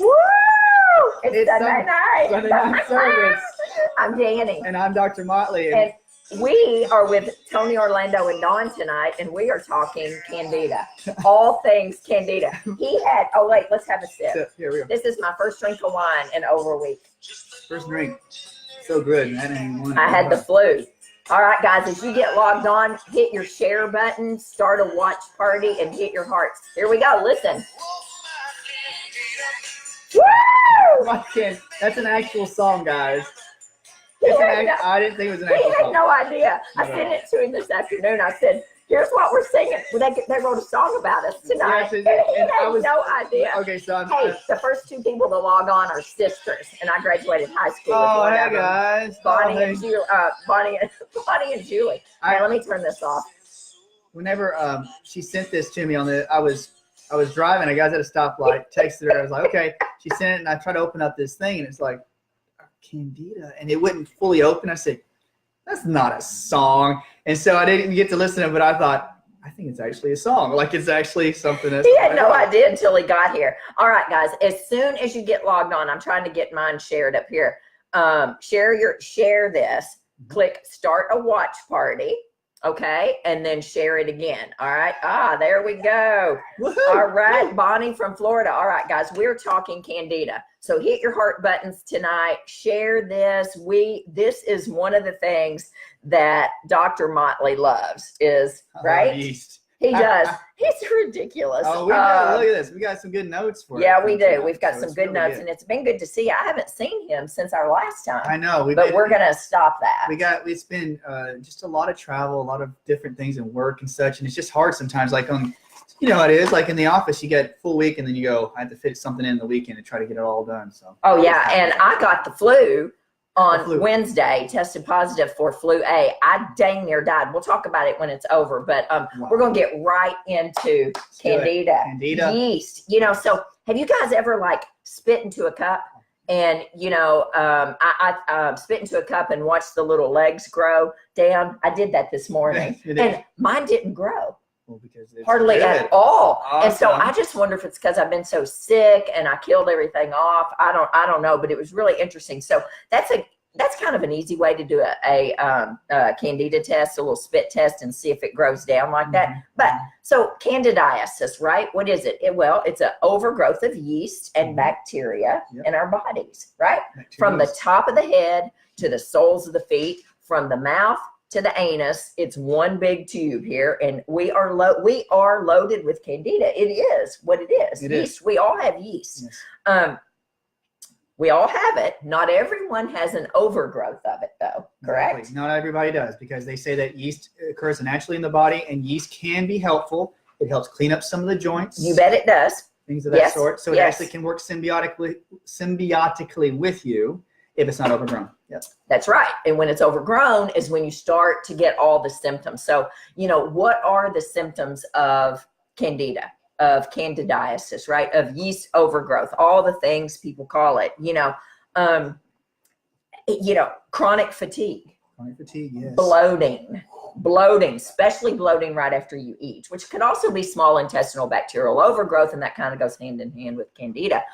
Woo! It's Sunday night. Sunday night service. I'm Dani. And I'm Dr. Motley. And we are with Tony, Orlando, and Dawn tonight, and we are talking Candida. All things Candida. He had, oh wait, let's have a sip. Here we go. This is my first drink of wine in over a week. First drink. So good. I had the flu. All right, guys, as you get logged on, hit your share button, start a watch party, and hit your hearts. Here we go. Listen. Woo! That's an actual song, guys. I didn't think it was an actual song. He had no idea. I sent it to him this afternoon. I said, here's what we're singing. Well, they wrote a song about us tonight. Yes, and he had no idea. Okay, so hey, the first two people to log on are sisters, and I graduated high school with one hey of them. guys. Bonnie and Julie. Bonnie and Julie. Hey, let me turn this off. Whenever she sent this to me I was driving, I got at a stoplight, texted her, I was like, okay. She sent it, and I tried to open up this thing, and it's like, Candida, and it wouldn't fully open. I said, that's not a song. And so I didn't get to listen to it, but I thought, I think it's actually a song. Like, it's actually something that's... He had no idea until he got here. All right, guys, as soon as you get logged on, I'm trying to get mine shared up here. Share this, click start a watch party. Okay, and then share it again. All right. There we go. Woohoo! All right, Bonnie from Florida. All right, guys, we're talking Candida. So hit your heart buttons tonight. Share this. This is one of the things that Dr. Motley loves is, right? Yeast. He does. He's ridiculous. Oh, look at this. We got some good notes for Yeah, it. we do. We've got some good notes, and it's been good to see you. I haven't seen him since our last time. I know. But we're going to stop that. It's been just a lot of travel, a lot of different things and work and such, and it's just hard sometimes. Like you know how it is. Like in the office, you get full week, and then you go, I have to fit something in the weekend and try to get it all done. So. Oh yeah, and I got the flu on Wednesday, tested positive for flu A. I dang near died. We'll talk about it when it's over, but we're going to get right into Candida. Yeast. You know, so have you guys ever like spit into a cup? And, you know, I spit into a cup and watched the little legs grow down. I did that this morning. And mine didn't grow. Because hardly at all. Awesome. And so I just wonder if it's because I've been so sick and I killed everything off. I don't know, but it was really interesting. So that's kind of an easy way to do a Candida test, a little spit test, and see if it grows down like that. But so candidiasis, right? What is it? It's an overgrowth of yeast and bacteria in our bodies, right? From the top of the head to the soles of the feet, from the mouth to the anus. It's one big tube here, and we are loaded with Candida. It is what it is. Yeast. We all have yeast. Yes. We all have it. Not everyone has an overgrowth of it, though. Correct? Exactly. Not everybody does, because they say that yeast occurs naturally in the body, and yeast can be helpful. It helps clean up some of the joints. You bet it does. Things of that sort. So it actually can work symbiotically with you if it's not overgrown. Yep. That's right. And when it's overgrown is when you start to get all the symptoms. So, you know, what are the symptoms of Candida, of candidiasis, right? Of yeast overgrowth, all the things people call it, chronic fatigue. Chronic fatigue, yes. Bloating, especially bloating right after you eat, which could also be small intestinal bacterial overgrowth, and that kind of goes hand in hand with Candida.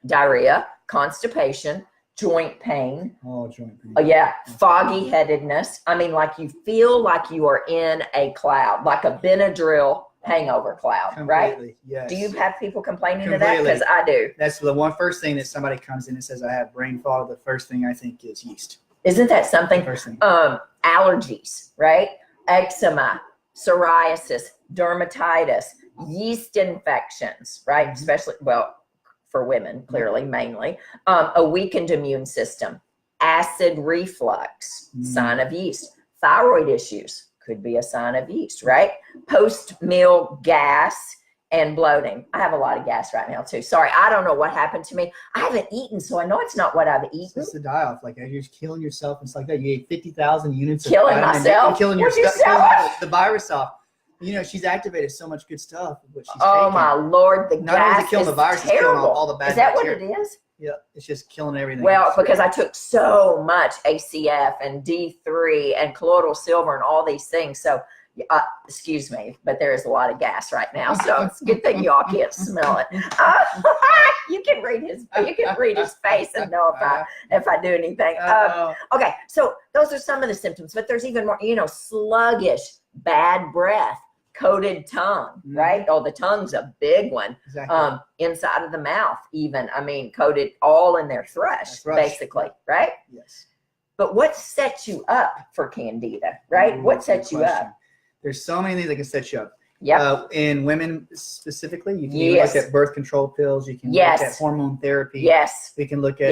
Diarrhea, constipation, joint pain. Oh, joint pain. Oh, yeah. Foggy headedness. I mean, like you feel like you are in a cloud, like a Benadryl hangover cloud, right? Yes. Do you have people complaining to that? Because I do. That's the first thing that somebody comes in and says, I have brain fog. The first thing I think is yeast. Isn't that something? First thing. Allergies, right? Eczema, psoriasis, dermatitis, yeast infections, right? Especially, for women, clearly, mainly. A weakened immune system, acid reflux, sign of yeast. Thyroid issues could be a sign of yeast, right? Post-meal gas and bloating. I have a lot of gas right now, too. Sorry, I don't know what happened to me. I haven't eaten, so I know it's not what I've eaten. It's a die-off. Like, you're killing yourself. It's like that. You ate 50,000 units killing of myself? Killing yourself. Killing the virus off. You know, she's activated so much good stuff. What she's taking. My Lord, the gas killing the virus, terrible. It's killing all the bad bacteria. Is that what it is? Yeah, it's just killing everything. Well, because I took so much ACF and D3 and colloidal silver and all these things. So, Excuse me, but there is a lot of gas right now, so it's a good thing y'all can't smell it. You can read his face and know if I do anything. Okay, so those are some of the symptoms, but there's even more. Sluggish, bad breath, coated tongue, right? Oh, the tongue's a big one. Exactly. Inside of the mouth, even. I mean, coated all in their thrush, basically, right? Yes. But what sets you up for Candida, right? What sets you up? There's so many things that can set you up. Yeah. In women specifically, you can look at birth control pills. You can look at hormone therapy. Yes. We can look at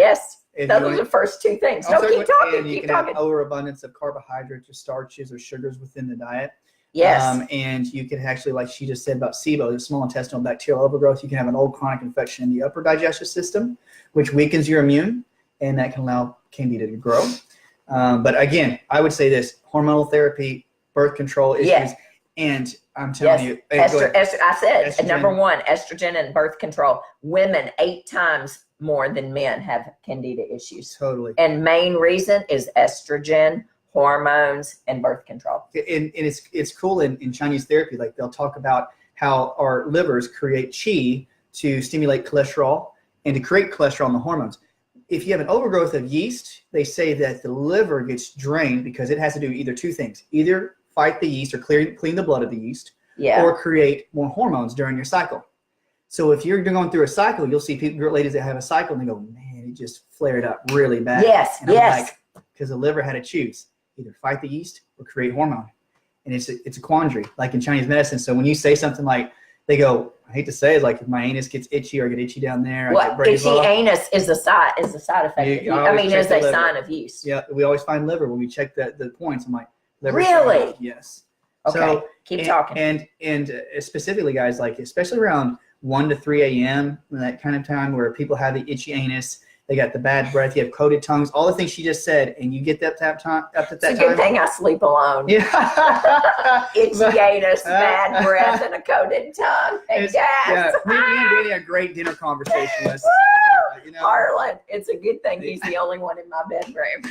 those are the first two things. No, keep talking. And you can have overabundance of carbohydrates or starches or sugars within the diet. Yes. And you can actually, like she just said about SIBO, the small intestinal bacterial overgrowth, you can have an old chronic infection in the upper digestive system, which weakens your immune, and that can allow Candida to grow. But again, I would say this: hormonal therapy, birth control issues, and I'm telling you, I said number one, estrogen and birth control. Women 8 times more than men have Candida issues. Totally. And main reason is estrogen, hormones, and birth control. And it's cool in Chinese therapy. Like they'll talk about how our livers create qi to stimulate cholesterol and to create cholesterol and the hormones. If you have an overgrowth of yeast, they say that the liver gets drained because it has to do either two things: either fight the yeast or clean the blood of the yeast, or create more hormones during your cycle. So if you're going through a cycle, you'll see ladies that have a cycle and they go, man, it just flared up really bad. Yes, and I'm like, because the liver had to choose either fight the yeast or create hormone. And it's a quandary, like in Chinese medicine. So when you say something like, they go, I hate to say it, like if my anus gets itchy or I get itchy down there. Itchy anus is a side effect. Is a sign of yeast. Yeah, we always find liver when we check the points. I'm like, liver. Really? Yes. Okay. So, keep talking. And specifically, guys, like especially around 1 to 3 a.m. that kind of time where people have the itchy anus, they got the bad breath, you have coated tongues, all the things she just said, and you get that time up at that time. It's a good thing I sleep alone. Yeah. Itchy anus, bad breath, and a coated tongue. And gas. Yeah, me and Danny had a great dinner conversation. Harlan, it's a good thing he's the only one in my bedroom.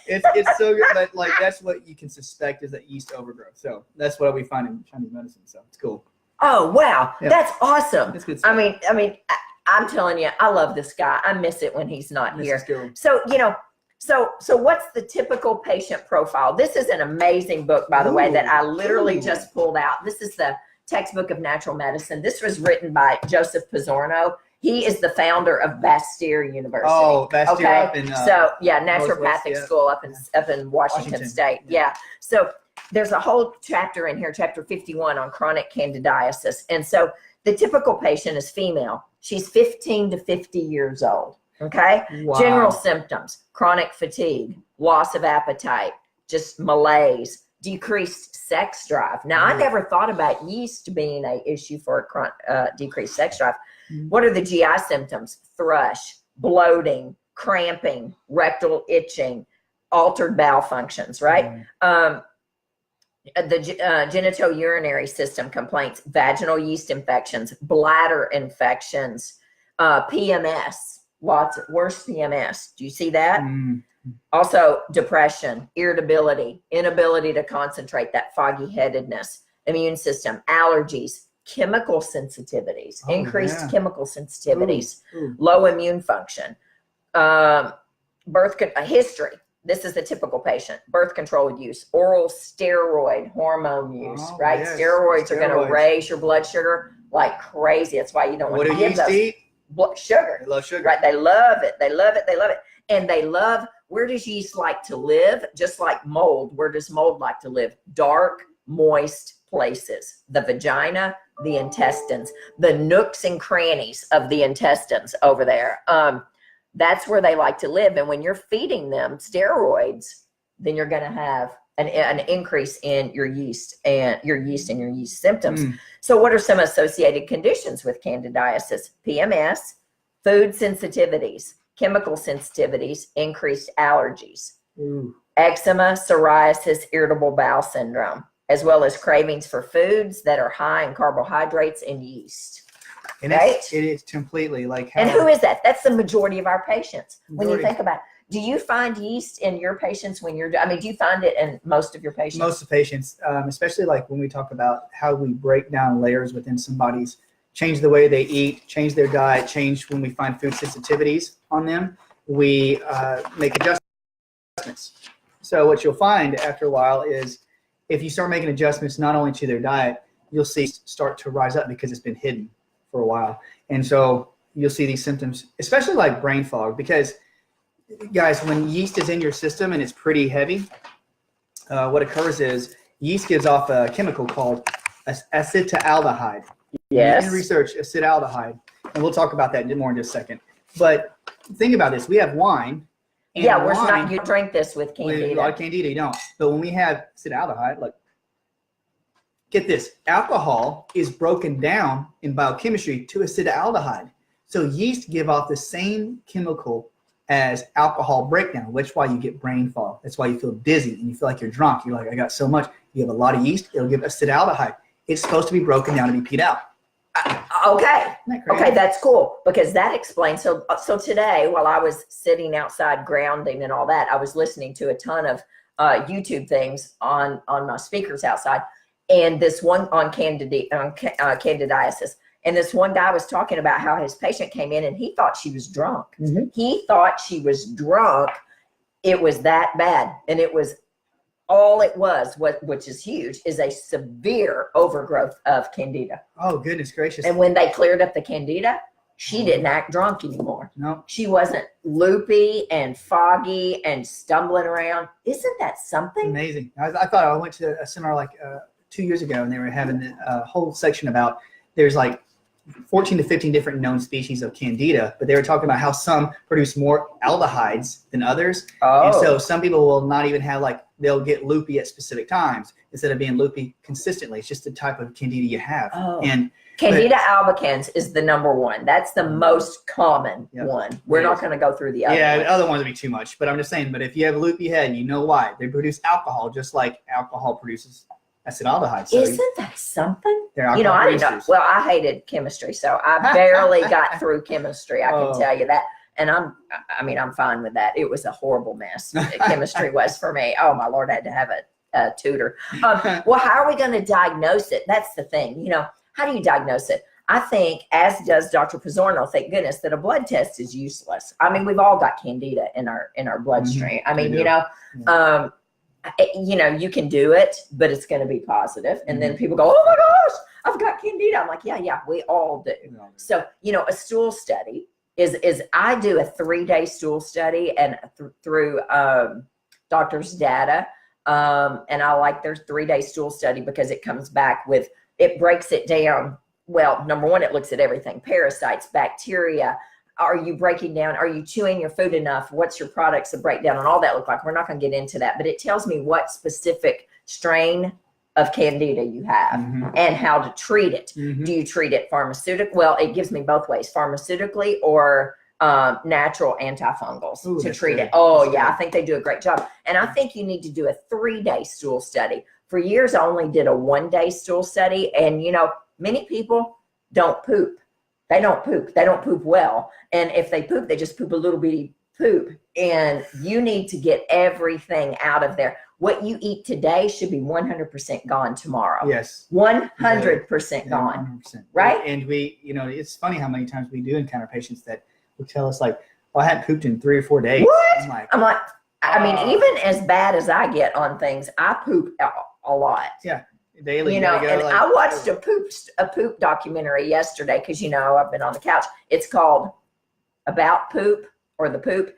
It's so good, but like that's what you can suspect is that yeast overgrowth. So that's what we find in Chinese medicine. So it's cool. Oh wow, that's awesome. That's good stuff. I mean, I'm telling you, I love this guy. I miss it when he's not here. So so what's the typical patient profile? This is an amazing book, by the way, that I literally just pulled out. This is the Textbook of Natural Medicine. This was written by Joseph Pizzorno. He is the founder of Bastyr University. Oh, Bastyr up in naturopathic school up in Washington State. Yeah. So there's a whole chapter in here, chapter 51, on chronic candidiasis. And so the typical patient is female. She's 15 to 50 years old. Okay. Wow. General symptoms: chronic fatigue, loss of appetite, just malaise, decreased sex drive. Now, I never thought about yeast being an issue for decreased sex drive. What are the GI symptoms? Thrush, bloating, cramping, rectal itching, altered bowel functions, right? The genitourinary system complaints, vaginal yeast infections, bladder infections, PMS, worse PMS. Do you see that? Also, depression, irritability, inability to concentrate, that foggy headedness, immune system, allergies, chemical sensitivities, increased chemical sensitivities, low immune function, history. This is the typical patient: birth control use, oral steroid hormone use, right? Yes. Steroids are going to raise your blood sugar like crazy. That's why you don't want to give those. Sugar. They love sugar. Right. They love it. They love it. They love it. And they love, where does yeast like to live? Just like mold. Where does mold like to live? Dark, moist places. The vagina, the intestines, the nooks and crannies of the intestines over there. That's where they like to live. And when you're feeding them steroids, then you're going to have an increase in your yeast and your yeast symptoms. So what are some associated conditions with candidiasis? PMS, food sensitivities, chemical sensitivities, increased allergies, eczema, psoriasis, irritable bowel syndrome, as well as cravings for foods that are high in carbohydrates and yeast. And it is completely like how, and who is that? That's the majority of our patients. When you think about it, Do you find yeast in your patients when you're, I mean, do you find it in most of your patients? Most of the patients, especially like when we talk about how we break down layers within somebody's, change the way they eat, change their diet, change when we find food sensitivities on them, we make adjustments. So what you'll find after a while is if you start making adjustments not only to their diet, you'll see start to rise up because it's been hidden for a while. And so you'll see these symptoms, especially like brain fog, because guys, when yeast is in your system and it's pretty heavy, what occurs is yeast gives off a chemical called acetaldehyde. Yes. In research, acetaldehyde, and we'll talk about that more in just a second. But think about this: we have wine. And yeah, we're wine, not. You drink this with Candida. A lot of Candida, you don't. But when we have acetaldehyde, look, get this: alcohol is broken down in biochemistry to acetaldehyde. So yeast give off the same chemical as alcohol breakdown, which is why you get brain fog. That's why you feel dizzy and you feel like you're drunk. You're like, I got so much. You have a lot of yeast, it'll give acetaldehyde. It's supposed to be broken down to be peed out. Okay. Okay, that's cool because that explains. So today, while I was sitting outside grounding and all that, I was listening to a ton of YouTube things on my speakers outside, and this one on candidiasis. And this one guy was talking about how his patient came in and he thought she was drunk. Mm-hmm. He thought she was drunk. It was that bad. And it was all it was, which is huge, is a severe overgrowth of Candida. Oh, goodness gracious. And when they cleared up the Candida, she didn't act drunk anymore. No. She wasn't loopy and foggy and stumbling around. Isn't that something? Amazing. I thought I went to a seminar like 2 years ago and they were having a whole section about there's like 14 to 15 different known species of Candida, but they were talking about how some produce more aldehydes than others. Oh. And so some people will not even have they'll get loopy at specific times instead of being loopy consistently. It's just the type of Candida you have. Oh. And Candida albicans is the number one. That's the most common one. We're not going to go through the other ones. The other ones would be too much, but I'm just saying, but if you have a loopy head, you know why. They produce alcohol just like alcohol produces acetaldehyde. So isn't that something? I didn't know. Well, I hated chemistry, so I barely got through chemistry. I can tell you that. And I'm fine with that. It was a horrible mess. Chemistry was for me. Oh my Lord, I had to have a tutor. Well, how are we going to diagnose it? That's the thing. How do you diagnose it? I think, as does Dr. Pizzorno, thank goodness that a blood test is useless. I mean, we've all got Candida in our bloodstream. Mm-hmm. I mean, you can do it, but it's going to be positive. And then people go, oh my gosh, I've got Candida. I'm like, yeah, we all do. So, a stool study is I do a 3-day stool study and through doctor's data. And I like their 3-day stool study because it comes back with, it breaks it down. Well, number one, it looks at everything: parasites, bacteria. Are you breaking down? Are you chewing your food enough? What's your products of breakdown and all that look like? We're not going to get into that, but it tells me what specific strain of Candida you have and how to treat it. Mm-hmm. Do you treat it pharmaceutically? Well, it gives me both ways: pharmaceutically or natural antifungals to treat it. Oh yeah, I think they do a great job. And I think you need to do a 3-day stool study. For years, I only did a 1-day stool study. And, many people don't poop. They don't poop. They don't poop well. And if they poop, they just poop a little bitty poop. And you need to get everything out of there. What you eat today should be 100% gone tomorrow. Yes. 100% gone. 100%. Right? And we, it's funny how many times we do encounter patients that will tell us I hadn't pooped in 3 or 4 days. What? I'm like, I mean, even as bad as I get on things, I poop a lot. Yeah. Daily. And I watched a poop documentary yesterday because, I've been on the couch. It's called About Poop or The Poop,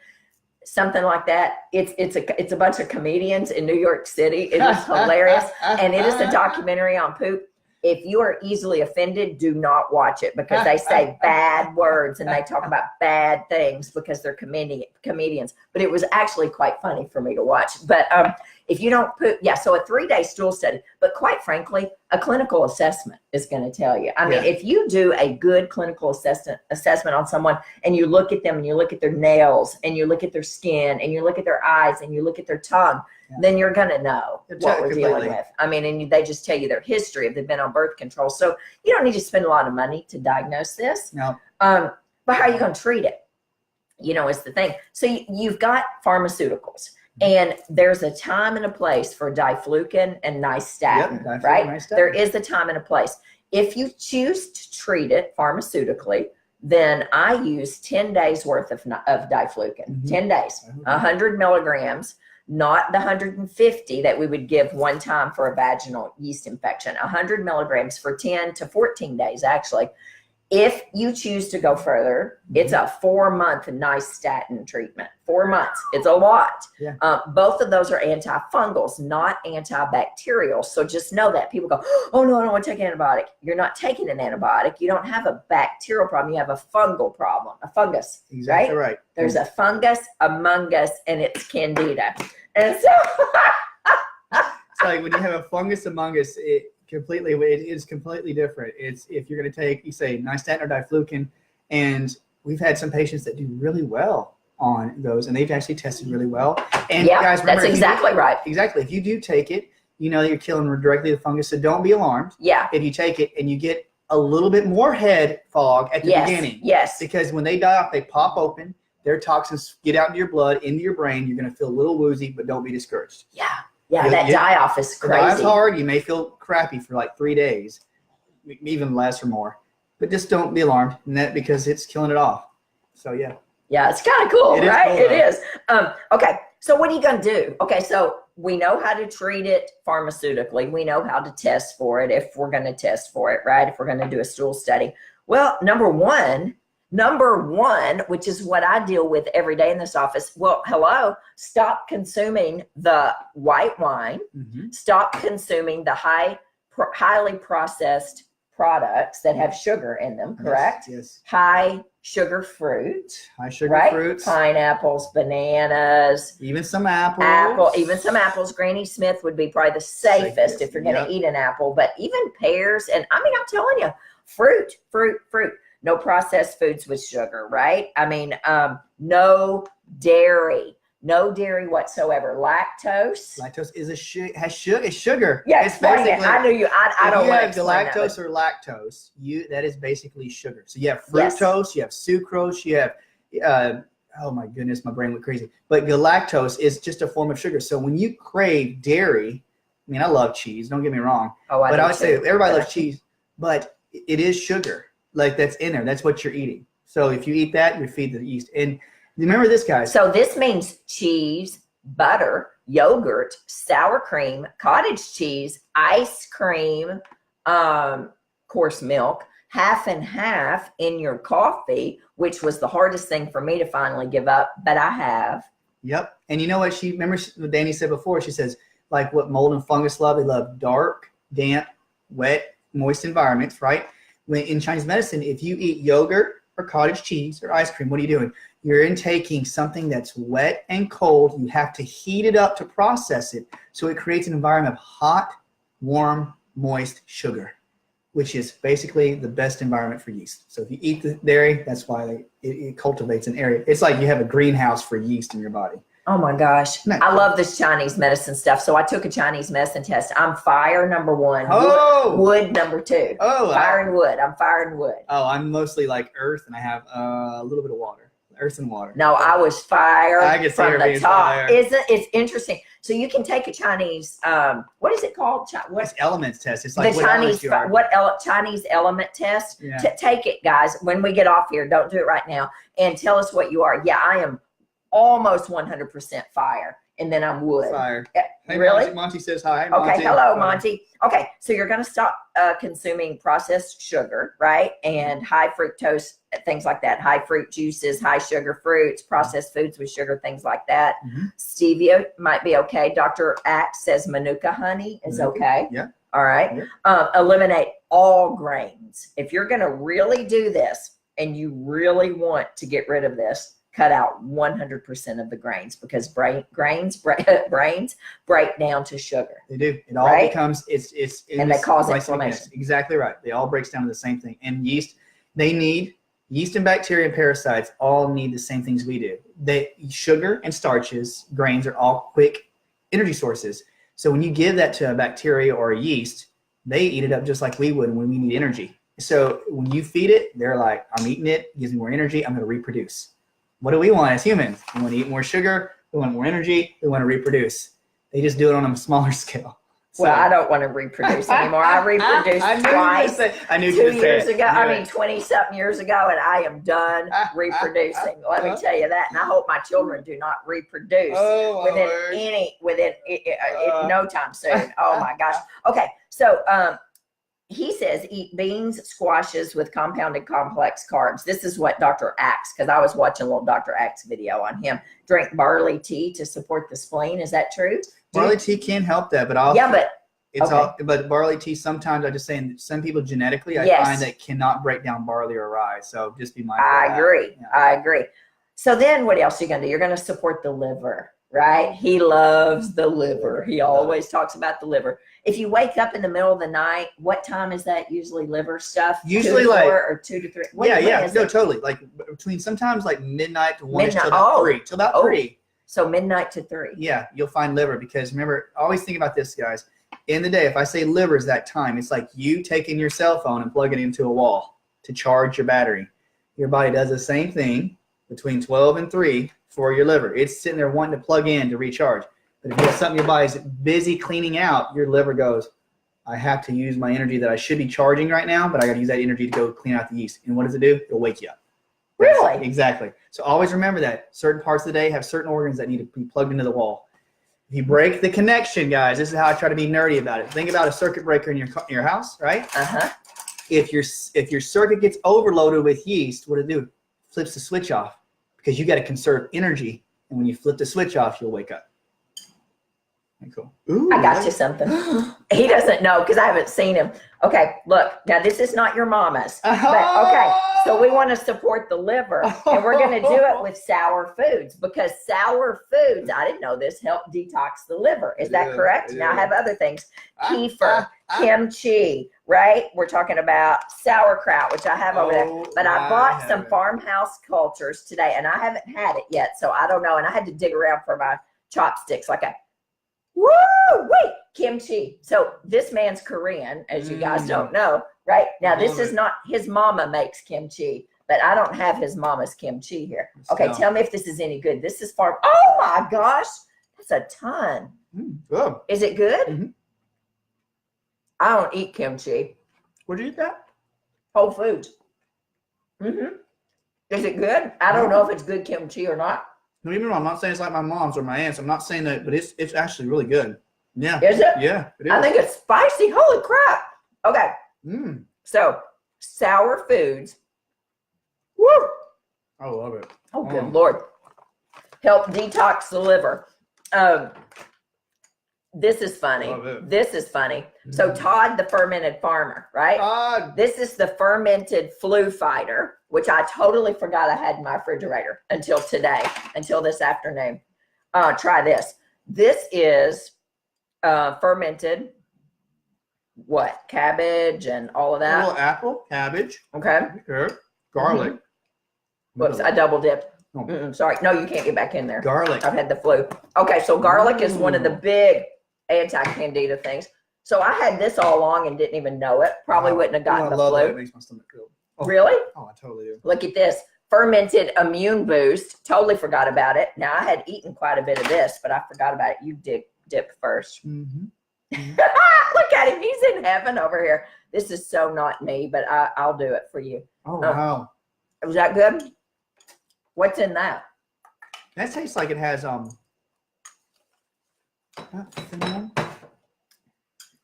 something like that. It's a bunch of comedians in New York City. It is hilarious. And it is a documentary on poop. If you are easily offended, do not watch it because they say bad words and they talk about bad things because they're comedians. But it was actually quite funny for me to watch. But if you don't put, so a 3-day stool study, but quite frankly, a clinical assessment is going to tell you. I mean, if you do a good clinical assessment on someone and you look at them and you look at their nails and you look at their skin and you look at their eyes and you look at their tongue, then you're going to know what we're dealing with. I mean, and they just tell you their history if they've been on birth control. So you don't need to spend a lot of money to diagnose this. No. But how are you going to treat it? is the thing. So you've got pharmaceuticals, and there's a time and a place for diflucan and nystatin, Yep, right? nystatin. There is a time and a place. If you choose to treat it pharmaceutically, then I use 10 days worth of diflucan, 10 days, 100 milligrams, not the 150 that we would give one time for a vaginal yeast infection, 100 milligrams for 10 to 14 days, actually. If you choose to go further, it's a 4-month nystatin treatment. 4 months. It's a lot. Yeah. Both of those are antifungals, not antibacterial. So just know that. People go, oh, no, I don't want to take an antibiotic. You're not taking an antibiotic. You don't have a bacterial problem. You have a fungal problem, a fungus. Exactly right. There's a fungus among us, and it's Candida. And so it's like when you have a fungus among us, it is completely different. It's if you're going to take, you say, nystatin or diflucan, and we've had some patients that do really well on those, and they've actually tested really well. And guys, remember, that's exactly right. Exactly. If you do take it, you know you're killing directly the fungus, so don't be alarmed. Yeah. If you take it and you get a little bit more head fog at the beginning. Yes. Because when they die off, they pop open, their toxins get out into your blood, into your brain. You're going to feel a little woozy, but don't be discouraged. Yeah. Yeah, that die-off is crazy. Die-off's hard. You may feel crappy for like 3 days, even less or more. But just don't be alarmed, because it's killing it off. So, yeah. Yeah, it's kind of cool, right? Cool, it is. Okay, so what are you going to do? Okay, so we know how to treat it pharmaceutically. We know how to test for it if we're going to test for it, right? If we're going to do a stool study. Well, number one, which is what I deal with every day in this office. Well, hello, stop consuming the white wine. Stop consuming the highly processed products that have sugar in them, correct? Yes. High sugar fruit. High sugar fruits. Pineapples, bananas. Even some apples. Even some apples. Granny Smith would be probably the safest if you're going to eat an apple. But even pears, and I mean, I'm telling you, fruit. No processed foods with sugar, right? I mean, no dairy whatsoever. Lactose. Lactose is has sugar. It's sugar. Yeah, it's basically. I knew you. I don't want to explain that. If you have galactose or lactose, that is basically sugar. So you have fructose, you have sucrose, you have. Oh my goodness, my brain went crazy. But galactose is just a form of sugar. So when you crave dairy, I mean, I love cheese. Don't get me wrong. But I would say everybody loves cheese, but it is sugar. Like that's in there. That's what you're eating. So if you eat that, you feed the yeast. And remember this, guys. So this means cheese, butter, yogurt, sour cream, cottage cheese, ice cream, coarse milk, half and half in your coffee, which was the hardest thing for me to finally give up, but I have. Yep. And you know what? Remember what Dani said before? She says, like what mold and fungus love, they love dark, damp, wet, moist environments, right? When in Chinese medicine, if you eat yogurt or cottage cheese or ice cream, what are you doing? You're intaking something that's wet and cold. You have to heat it up to process it. So it creates an environment of hot, warm, moist sugar, which is basically the best environment for yeast. So if you eat the dairy, that's why it cultivates an area. It's like you have a greenhouse for yeast in your body. Oh my gosh. Nice. I love this Chinese medicine stuff. So I took a Chinese medicine test. I'm fire number 1. Oh. Wood number 2. Oh. Fire and wood. I'm fire and wood. Oh, I'm mostly like earth, and I have a little bit of water. Earth and water. No, I was fire I can from see the top. Fire. It's interesting. So you can take a Chinese, what is it called? It's elements test. It's like the Chinese element test. Yeah. Take it, guys. When we get off here, don't do it right now. And tell us what you are. Yeah, I am almost 100% fire, and then I'm wood. Fire. Hey, really? Monty says hi. Okay, hello, Monty. Okay, so you're going to stop consuming processed sugar, right? And high fructose, things like that. High fruit juices, high sugar fruits, processed foods with sugar, things like that. Stevia might be okay. Dr. Axe says Manuka honey is okay. Yeah. All right. Yeah. Eliminate all grains. If you're going to really do this and you really want to get rid of this, cut out 100% of the grains, because brains break down to sugar. They do. It all becomes and they cause inflammation. Exactly right. They all breaks down to the same thing. And yeast and bacteria and parasites all need the same things we do. Sugar and starches, grains are all quick energy sources. So when you give that to a bacteria or a yeast, they eat it up just like we would when we need energy. So when you feed it, they're like, I'm eating it, gives me more energy, I'm going to reproduce. What do we want as humans? We want to eat more sugar. We want more energy. We want to reproduce. They just do it on a smaller scale. So, well, I don't want to reproduce anymore. I reproduced twice 2 years ago. I mean, 20-something years ago, and I am done reproducing. Let me tell you that. And I hope my children do not reproduce within no time soon. Oh, my gosh. Okay, so he says eat beans, squashes with compounded complex carbs. This is what Dr. Axe, because I was watching a little Dr. Axe video on him. Drink barley tea to support the spleen. Is that true? Barley tea can help that, but but barley tea sometimes, I'm just saying, some people genetically I find that cannot break down barley or rye. So just be mindful. I agree. Yeah. I agree. So then what else are you going to do? You're going to support the liver, right? He loves the liver. He always talks about the liver. If you wake up in the middle of the night, what time is that usually liver stuff? Usually 2 to 4 or 2 to 3. Totally. Like between sometimes like midnight to 1 till about 3. Till about 3. So midnight to 3. Yeah, you'll find liver, because remember, always think about this, guys. In the day, if I say liver is that time, it's like you taking your cell phone and plugging it into a wall to charge your battery. Your body does the same thing between 12 and 3 for your liver. It's sitting there wanting to plug in to recharge. But if you have something your body's busy cleaning out, your liver goes, I have to use my energy that I should be charging right now, but I got to use that energy to go clean out the yeast. And what does it do? It'll wake you up. Really? Exactly. So always remember that certain parts of the day have certain organs that need to be plugged into the wall. If you break the connection, guys, this is how I try to be nerdy about it. Think about a circuit breaker in your house, right? Uh-huh. If your circuit gets overloaded with yeast, what does it do? It flips the switch off, because you got to conserve energy. And when you flip the switch off, you'll wake up. Okay, cool. Ooh, I got you something. He doesn't know because I haven't seen him. Okay, look. Now, this is not your mama's. But, okay, so we want to support the liver, and we're going to do it with sour foods, because sour foods, I didn't know this, help detox the liver. Is that correct? Now, I have other things. Kefir, kimchi, right? We're talking about sauerkraut, which I have over there. But I bought some farmhouse cultures today, and I haven't had it yet, so I don't know. And I had to dig around for my chopsticks. Kimchi. So this man's Korean, as you guys don't know, right? Now, this is not, his mama makes kimchi, but I don't have his mama's kimchi here. Okay, tell me if this is any good. This is farm. Oh my gosh, that's a ton. Good. Is it good? Mm-hmm. I don't eat kimchi. Where'd you eat that? Whole Foods. Mm-hmm. Is it good? I don't know if it's good kimchi or not. No, even I'm not saying it's like my mom's or my aunt's. I'm not saying that, but it's actually really good. Yeah. Is it? Yeah, it is. I think it's spicy. Holy crap. Okay. So, sour foods. Woo! I love it. Oh, good Lord. Help detox the liver. This is funny. This is funny. So Todd, the fermented farmer, right? This is the fermented flu fighter, which I totally forgot I had in my refrigerator until today, until this afternoon. Try this. This is fermented, cabbage and all of that. A little apple, cabbage. Okay. Garlic. Whoops, I double dipped. Sorry. No, you can't get back in there. Garlic. I've had the flu. Okay, so garlic is one of the big anti-candida things. So I had this all along and didn't even know it. Probably wouldn't have gotten the flu. It makes my stomach feel. Really? Oh, I totally do. Look at this. Fermented immune boost. Totally forgot about it. Now, I had eaten quite a bit of this, but I forgot about it. You dip first. Look at him. He's in heaven over here. This is so not me, but I'll do it for you. Oh, wow. Was that good? What's in that? That tastes like it has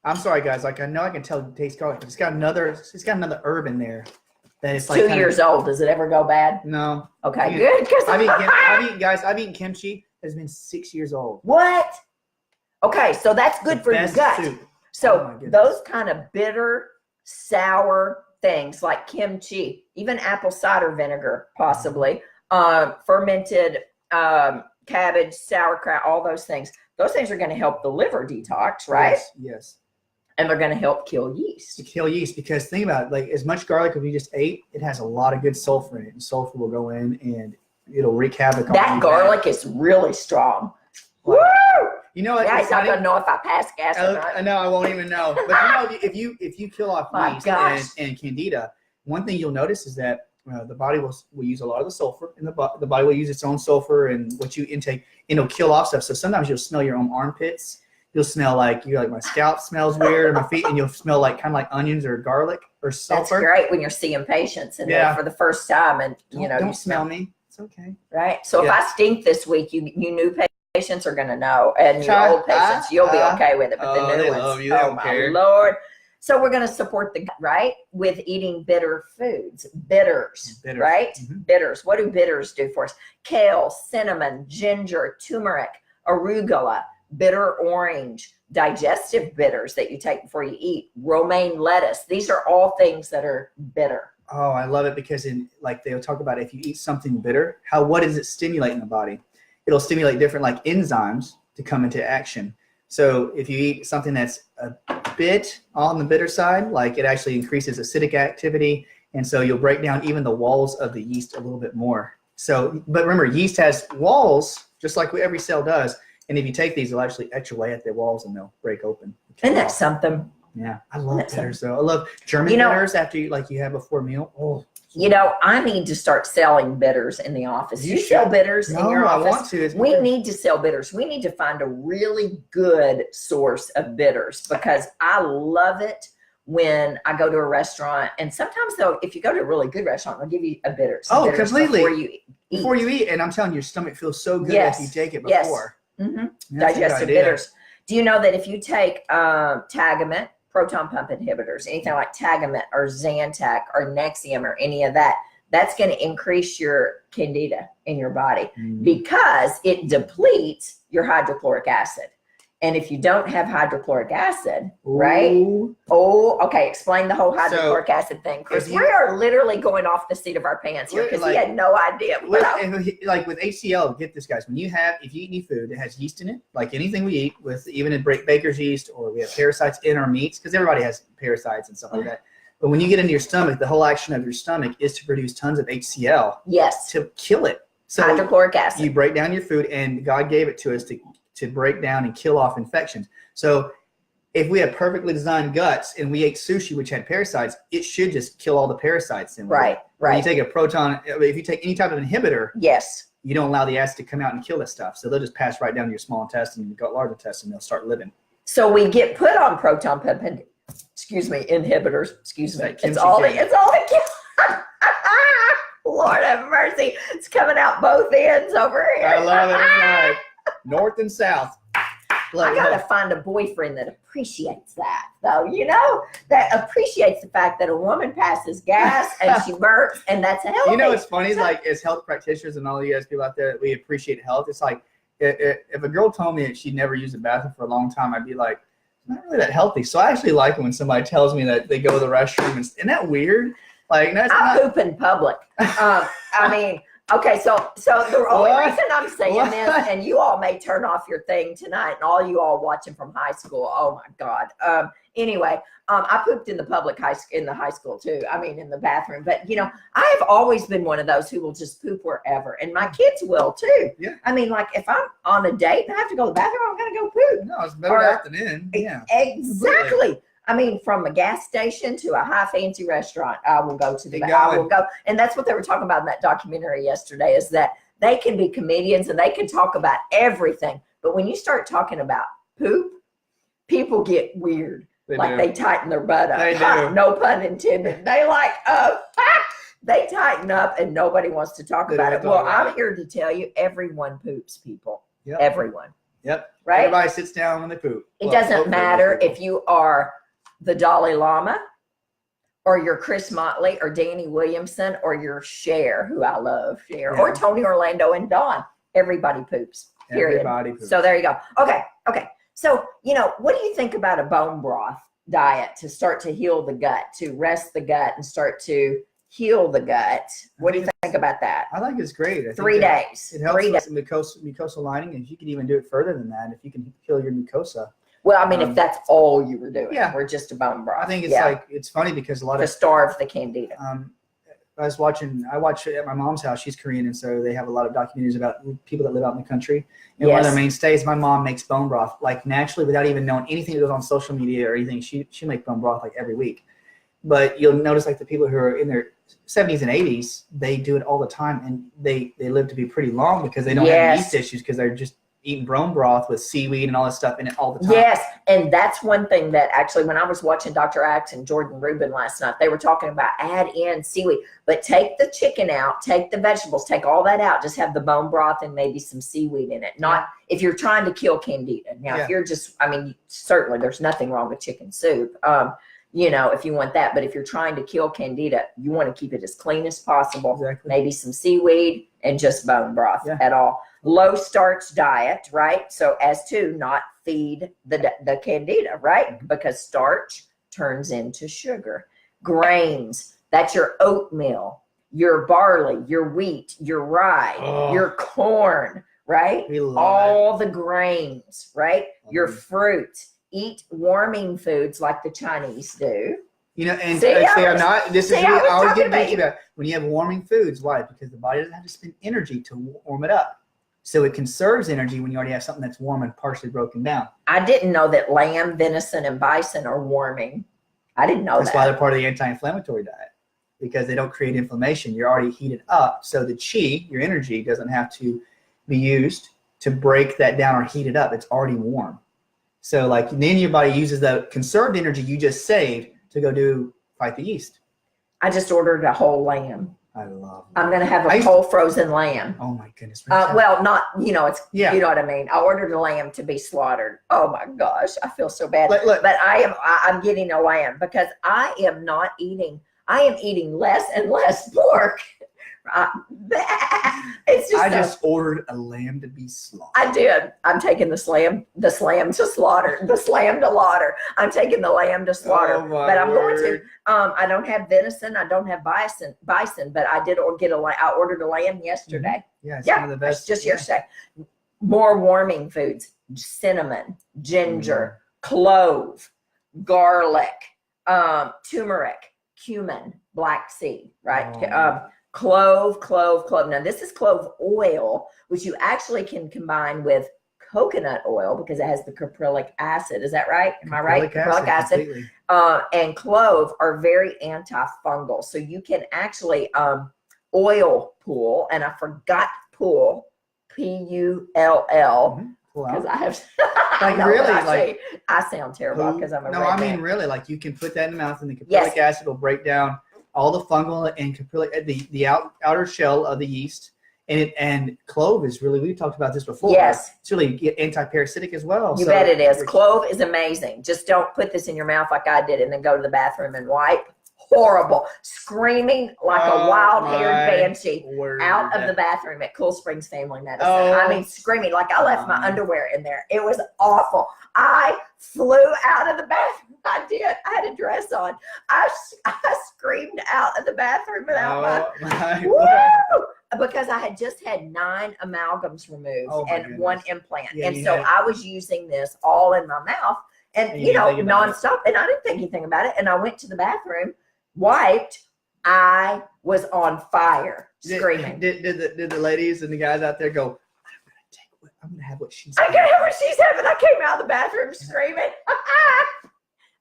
I'm sorry, guys. Like, I know I can tell it tastes garlic, but it's got another herb in there that is like 2 years old. Does it ever go bad? No. Okay, good. I've eaten kimchi that's been 6 years old. What? Okay, so that's good for your gut. Soup. So those kind of bitter, sour things like kimchi, even apple cider vinegar, possibly, fermented cabbage, sauerkraut, all those things. Those things are going to help the liver detox, right? Yes. And they're going to help kill yeast. To kill yeast, because think about it, like as much garlic as we just ate, it has a lot of good sulfur in it, and sulfur will go in and it'll wreak havoc. That garlic is really strong. Woo! You know what? Yeah, I'm not gonna know if I pass gas or not. I know, I won't even know. But you know, if you kill off yeast and candida, one thing you'll notice is that the body will use a lot of the sulfur, and the body will use its own sulfur and what you intake, and it'll kill off stuff. So sometimes you'll smell your own armpits. You'll smell like my scalp smells weird, or my feet, and you'll smell like kind of like onions or garlic or sulfur. That's great when you're seeing patients and for the first time, and don't you smell me. It's okay. Right. So if I stink this week, you new patients are going to know, and your old patients, you'll be okay with it. But the new ones, love you. They don't care. My Lord. So we're going to support the gut, right, with eating bitter foods, bitters. Right? Mm-hmm. Bitters. What do bitters do for us? Kale, cinnamon, ginger, turmeric, arugula, bitter orange, digestive bitters that you take before you eat, romaine lettuce. These are all things that are bitter. Oh, I love it, because they'll talk about if you eat something bitter, what does it stimulate in the body? It'll stimulate different enzymes to come into action. So if you eat something that's a bit on the bitter side, it actually increases acidic activity, and so you'll break down even the walls of the yeast a little bit more. So, but remember, yeast has walls just like every cell does, and if you take these, they'll actually etch away at the walls and they'll break open. Isn't that something? Yeah, I love bitters though. I love German bitters after you have before meal. Oh. I need to start selling bitters in the office. You sell bitters in your office? I want to. We need to sell bitters. We need to find a really good source of bitters, because I love it when I go to a restaurant. And sometimes, though, if you go to a really good restaurant, they'll give you a bitter. Oh, completely. Before you eat. And I'm telling you, your stomach feels so good if you take it before. Yes. Mm-hmm. Digestive bitters. Do you know that if you take Tagamet, proton pump inhibitors, anything like Tagamet or Zantac or Nexium or any of that, that's going to increase your Candida in your body because it depletes your hydrochloric acid. And if you don't have hydrochloric acid, right? Oh, okay. Explain the whole hydrochloric acid thing, Chris. We are literally going off the seat of our pants here because he had no idea. With HCl, get this, guys. If you eat any food that has yeast in it, like anything we eat, with even in baker's yeast, or we have parasites in our meats, because everybody has parasites and stuff like that. But when you get into your stomach, the whole action of your stomach is to produce tons of HCl. Yes. To kill it. So hydrochloric acid. You break down your food, and God gave it to us to break down and kill off infections. So if we have perfectly designed guts and we ate sushi which had parasites, it should just kill all the parasites in there. Right. When you take if you take any type of inhibitor, you don't allow the acid to come out and kill this stuff. So they'll just pass right down to your small intestine and your large intestine, and they'll start living. So we get put on proton pump inhibitors. It's all Lord have mercy. It's coming out both ends over here. I love it. Right. North and south. I gotta find a boyfriend that appreciates that, though. That appreciates the fact that a woman passes gas and she burps, and that's healthy. It's funny. As health practitioners and all you guys people out there, we appreciate health. It's like if a girl told me that she'd never used a bathroom for a long time, I'd be like, it's not really that healthy. So I actually like it when somebody tells me that they go to the restroom. Isn't that weird? I poop in public. Okay, so the only reason I'm saying this, and you all may turn off your thing tonight, and all you all watching from high school, oh my God. Anyway, I pooped in the high school too. In the bathroom. But I have always been one of those who will just poop wherever, and my kids will too. Yeah. If I'm on a date and I have to go to the bathroom, I'm gonna go poop. No, it's better out than in. Yeah. Exactly. Completely. From a gas station to a high fancy restaurant, I will go to I will go. And that's what they were talking about in that documentary yesterday, is that they can be comedians and they can talk about everything. But when you start talking about poop, people get weird. They tighten their butt up. They do. No pun intended. They they tighten up and nobody wants to talk about it. Well, I'm here to tell you, everyone poops, people. Yep. Everyone. Yep. Right? Everybody sits down when they poop. It doesn't matter if you are the Dalai Lama, or your Chris Motley, or Dani Williamson, or your Cher, who I love, Cher, or Tony Orlando and Dawn. Everybody poops. Period. Everybody poops. So there you go. Okay. So what do you think about a bone broth diet to start to heal the gut, to rest the gut and start to heal the gut? What do you think about that? I think it's great. 3 days. It helps with the mucosal lining, and you can even do it further than that if you can heal your mucosa. Well, if that's all you were doing, we're just a bone broth. I think it's it's funny because a lot to starve the Candida. I watch at my mom's house. She's Korean, and so they have a lot of documentaries about people that live out in the country. And one of their mainstays, my mom makes bone broth naturally without even knowing anything that goes on social media or anything. She makes bone broth every week. But you'll notice the people who are in their 70s and 80s, they do it all the time, and they live to be pretty long because they don't have yeast issues because they're just eating bone broth with seaweed and all this stuff in it all the time. Yes, and that's one thing that actually, when I was watching Dr. Axe and Jordan Rubin last night, they were talking about add in seaweed, but take the chicken out, take the vegetables, take all that out, just have the bone broth and maybe some seaweed in it. Not if you're trying to kill Candida. Now, if you're just, I mean, certainly there's nothing wrong with chicken soup, you know, if you want that, but if you're trying to kill Candida, you want to keep it as clean as possible. Exactly. Maybe some seaweed and just bone broth at all. Low starch diet, right? So as to not feed the Candida, right? Because starch turns into sugar. Grains, that's your oatmeal, your barley, your wheat, your rye, your corn, right? All the grains, right? Your fruits. Eat warming foods like the Chinese do. You know, and I'm not, this is what I always get thinking about. When you have warming foods, why? Because the body doesn't have to spend energy to warm it up. So it conserves energy when you already have something that's warm and partially broken down. I didn't know that lamb, venison, and bison are warming. I didn't know that. That's why they're part of the anti-inflammatory diet, because they don't create inflammation. You're already heated up. So the chi, your energy, doesn't have to be used to break that down or heat it up. It's already warm. So like then your body uses the conserved energy you just saved to go fight the yeast. I just ordered a whole lamb. I love it. I'm going to have a whole frozen lamb. Oh my goodness. Well, not, you know, it's, you know what I mean? I ordered a lamb to be slaughtered. Oh my gosh. I feel so bad. Look, but I'm getting a lamb because I am eating less and less pork. It's just I just ordered a lamb to be slaughtered. I did. I'm taking the slam to slaughter. I'm taking the lamb to slaughter. But I'm going to. I don't have venison. I don't have bison. But I did get I ordered a lamb yesterday. Yeah, it's one of the best. Just yesterday. More warming foods: cinnamon, ginger, clove, garlic, turmeric, cumin, black seed. Right. Clove. Now this is clove oil, which you actually can combine with coconut oil because it has the caprylic acid. Is that right? Am I right? Caprylic acid. And clove are very antifungal. So you can actually oil pull, and I forgot pull, Pull, because I have I sound terrible because I'm a I mean really, like you can put that in the mouth and the caprylic acid will break down all the fungal and caprylic, the outer shell of the yeast, and clove is really, we've talked about this before. Yes, it's really anti-parasitic as well. You bet it is. Clove is amazing. Just don't put this in your mouth like I did, and then go to the bathroom and wipe. Horrible, screaming like a wild-haired banshee out of the bathroom at Cool Springs Family Medicine. I mean, screaming like I left my underwear in there. It was awful. I flew out of the bathroom. I did. I had a dress on. I screamed out of the bathroom without because I had just had 9 amalgams removed and 1 implant. And so I was using this all in my mouth and, you know, nonstop. And I didn't think anything about it. And I went to the bathroom, wiped. I was on fire, screaming. Did the ladies and the guys out there go, I'm going to have what she's having. I'm going to have what she's having. I came out of the bathroom screaming.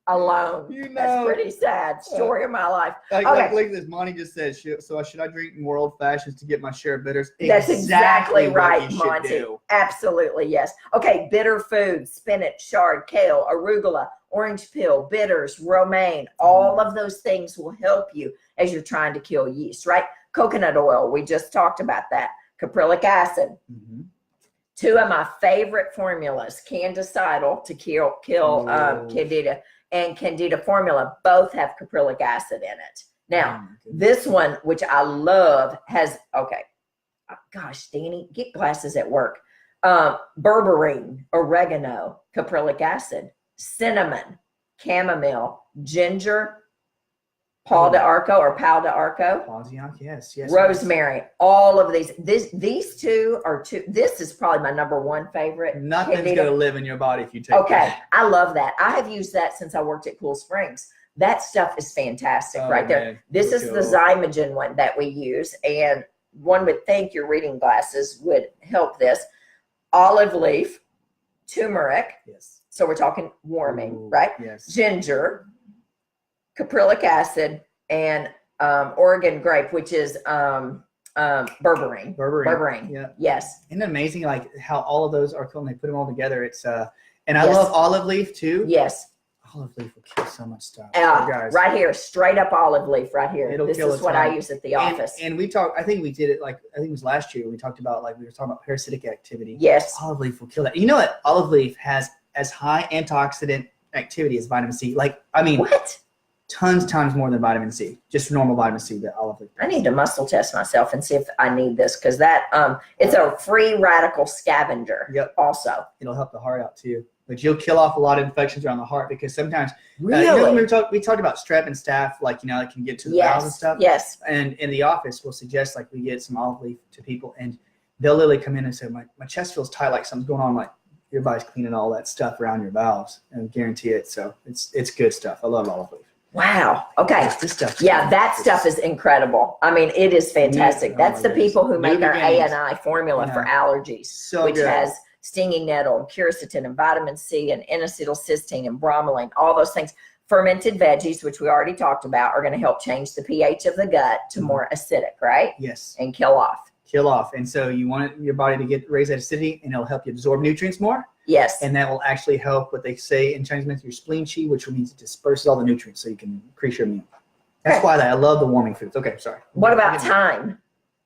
Alone. You know, that's pretty sad. Story of my life. Like this, Monty just said, so should I drink more old fashions to get my share of bitters? That's exactly right, Monty. Absolutely, yes. Okay, bitter foods: spinach, chard, kale, arugula, orange peel, bitters, romaine. All of those things will help you as you're trying to kill yeast, right? Coconut oil, we just talked about that. Caprylic acid. 2 of my favorite formulas: candicidal to kill Candida, and Candida formula, both have caprylic acid in it. Now, this one, which I love, has, gosh, Danny, get glasses at work. Berberine, oregano, caprylic acid, cinnamon, chamomile, ginger, pau d'arco. Yes. Rosemary, all of these. These 2 are 2. This is probably my number 1 favorite. Nothing's going to live in your body if you take that. I love that. I have used that since I worked at Cool Springs. That stuff is fantastic right there. Man, this is the Zymogen one that we use, and one would think your reading glasses would help this. Olive leaf, turmeric. Yes. So we're talking warming, right? Yes. Ginger, caprylic acid, and Oregon grape, which is berberine. Berberine. Yeah. Yes. Isn't it amazing, like how all of those are cool and they put them all together? It's and I love olive leaf too. Yes. Olive leaf will kill so much stuff. Guys, right here, straight up olive leaf right here. It'll this kill is what I use at the office. And we talked, I think we did it I think it was last year. We talked about we were talking about parasitic activity. Yes. Olive leaf will kill that. You know what? Olive leaf has as high antioxidant activity as vitamin C. What? Times more than vitamin C. Just normal vitamin C, the olive leaf. I need to muscle test myself and see if I need this, because that it's a free radical scavenger. Yep. Also, it'll help the heart out too. But you'll kill off a lot of infections around the heart, because sometimes really we talked about strep and staph, it can get to the bowels and stuff. Yes. And in the office, we'll suggest we get some olive leaf to people, and they'll literally come in and say, my chest feels tight, like something's going on, like your body's cleaning all that stuff around your bowels, and guarantee it. So it's good stuff. I love olive leaf. Wow. Okay. This stuff. Yeah, that stuff is incredible. I mean, it is fantastic. That's the people who make our A&I formula for allergies, which has stinging nettle and quercetin and vitamin C and N-acetylcysteine and bromelain, all those things. Fermented veggies, which we already talked about, are going to help change the pH of the gut to more acidic, right? Yes. And kill off. And so you want your body to raise that acidity, and it'll help you absorb nutrients more. Yes. And that will actually help what they say in Chinese medicine, your spleen qi, which means it disperses all the nutrients so you can increase your immune. That's why I love the warming foods. Okay, sorry. What about thyme?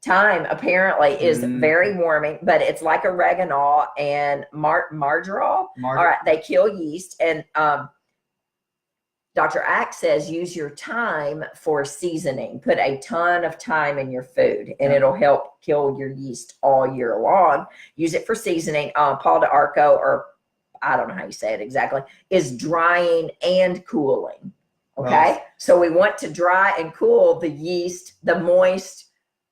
Thyme apparently is very warming, but it's like oregano and marjoram. All right, they kill yeast. And Dr. Ack says use your thyme for seasoning. Put a ton of thyme in your food, and it'll help kill your yeast all year long. Use it for seasoning. Paul d'Arco, or I don't know how you say it exactly, is drying and cooling. Okay, so we want to dry and cool the yeast, the moist,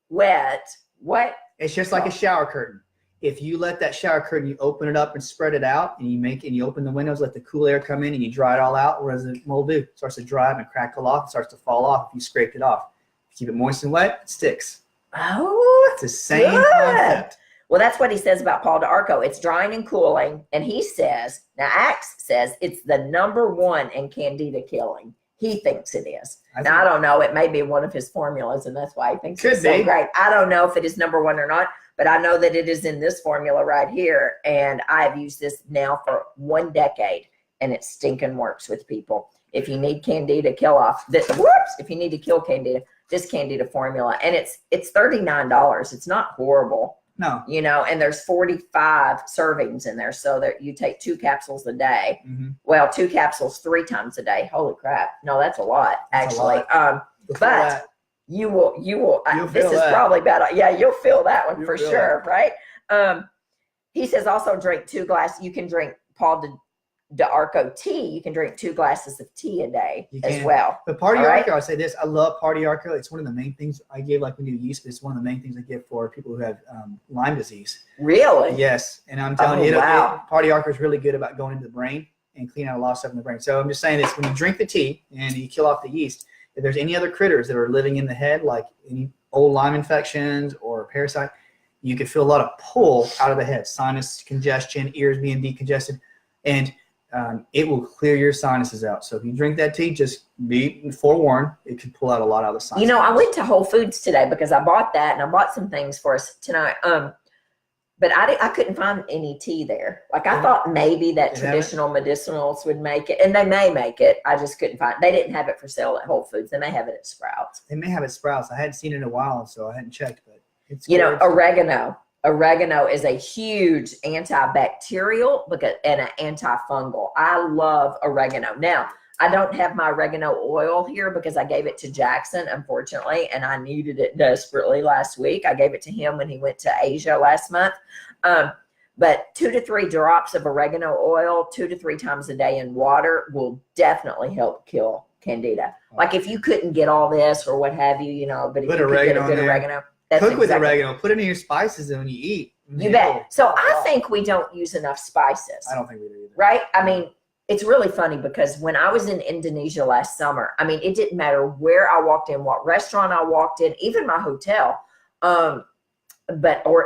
wet. What? It's just like a shower curtain. If you let that shower curtain, you open it up and spread it out, and you open the windows, let the cool air come in, and you dry it all out, what does the mold do? It starts to dry up and crackle off. It starts to fall off if you scraped it off. If you keep it moist and wet, it sticks. Oh, it's the same concept. Well, that's what he says about Paul d'Arco. It's drying and cooling. And he says, now Axe says it's the #1 in Candida killing. He thinks it is. Now, I don't know. It may be one of his formulas, and that's why he thinks it's so great. I don't know if it is #1 or not, but I know that it is in this formula right here. And I've used this now for 1 decade, and it stinking works with people. If you need Candida kill off, if you need to kill Candida, this Candida formula, and it's $39. It's not horrible. No. And there's 45 servings in there, so that you take 2 capsules a day. Well, 2 capsules 3 times a day. Holy crap. No, that's a lot, actually. But you will, this is probably bad. Yeah, you'll feel that one for sure, right? He says also drink 2 glasses. You can drink Paul d'Arco tea. You can drink 2 glasses of tea a day as well. But Party Arco, I'll say this. I love Party when it's one of the main things I give, like we do yeast, but it's one of the main things I give for people who have Lyme disease. Really? Yes. And I'm telling you, Party Arco is really good about going into the brain and cleaning out a lot of stuff in the brain. So I'm just saying this, when you drink the tea and you kill off the yeast, if there's any other critters that are living in the head, like any old Lyme infections or parasite, you can feel a lot of pull out of the head, sinus congestion, ears being decongested, and it will clear your sinuses out. So if you drink that tea, just be forewarned, it can pull out a lot out of the sinus. I went to Whole Foods today because I bought that, and I bought some things for us tonight. But I couldn't find any tea there. Like I thought maybe that traditional medicinals would make it, and they may make it. I just couldn't find. They didn't have it for sale at Whole Foods. They may have it at Sprouts. They may have it at Sprouts. I hadn't seen it in a while, so I hadn't checked. But it's oregano. Oregano is a huge antibacterial and an antifungal. I love oregano. Now, I don't have my oregano oil here because I gave it to Jackson, unfortunately, and I needed it desperately last week. I gave it to him when he went to Asia last month. But 2 to 3 drops of oregano oil 2 to 3 times a day in water will definitely help kill Candida. Like if you couldn't get all this or what have you, but if you could get a good oregano. Cook with oregano. Put it in your spices when you eat. You bet. So I think we don't use enough spices. I don't think we do either. Right? I mean, it's really funny because when I was in Indonesia last summer, I mean, it didn't matter where I walked in, what restaurant I walked in, even my hotel, or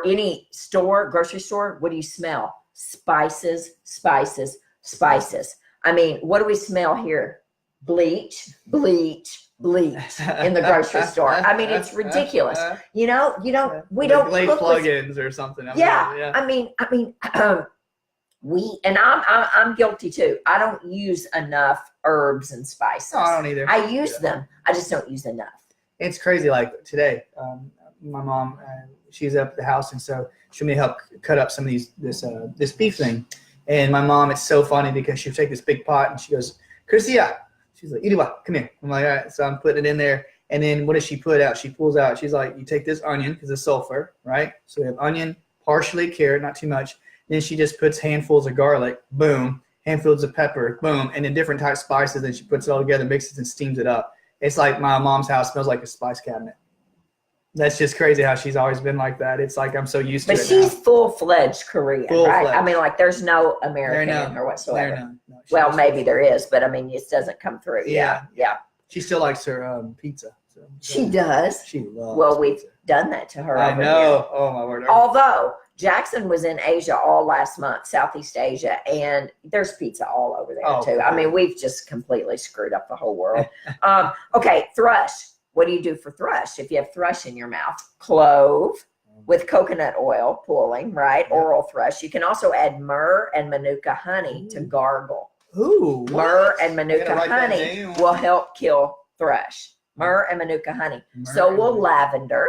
any store, grocery store. What do you smell? Spices, spices, spices. I mean, what do we smell here? Bleach, bleach in the grocery store. I mean, it's ridiculous. We don't Glade cook with, plugins or something. yeah. I mean, I'm guilty too. I don't use enough herbs and spices. No, I don't either. I use them. I just don't use enough. It's crazy. Like today, my mom, she's up at the house, and so she made me help cut up some of this beef thing. And my mom, it's so funny because she'll take this big pot and she goes, Chrisia. She's like, Idiwa, come here. I'm like, all right. So I'm putting it in there. And then what does she put out? She pulls out. She's like, you take this onion because it's sulfur, right? So we have onion, partially carrot, not too much. Then she just puts handfuls of garlic, boom, handfuls of pepper, boom, and then different types of spices. And she puts it all together, mixes and steams it up. It's like my mom's house smells like a spice cabinet. That's just crazy how she's always been like that. It's like I'm so used to it. But she's full-fledged Korean, right? I mean, like there's no American or whatsoever. No, well, maybe there is, but I mean, it doesn't come through. Yeah. She still likes her pizza. So, she does. She loves. Well, we've done that to her. I know. Oh my word. Although Jackson was in Asia all last month, Southeast Asia, and there's pizza all over there too. I mean, we've just completely screwed up the whole world. Okay, thrush. What do you do for thrush? If you have thrush in your mouth, clove with coconut oil pulling, right? Oral thrush. You can also add myrrh and manuka honey to gargle. Ooh, myrrh and manuka honey will help kill thrush. Myrrh and manuka honey. So will lavender,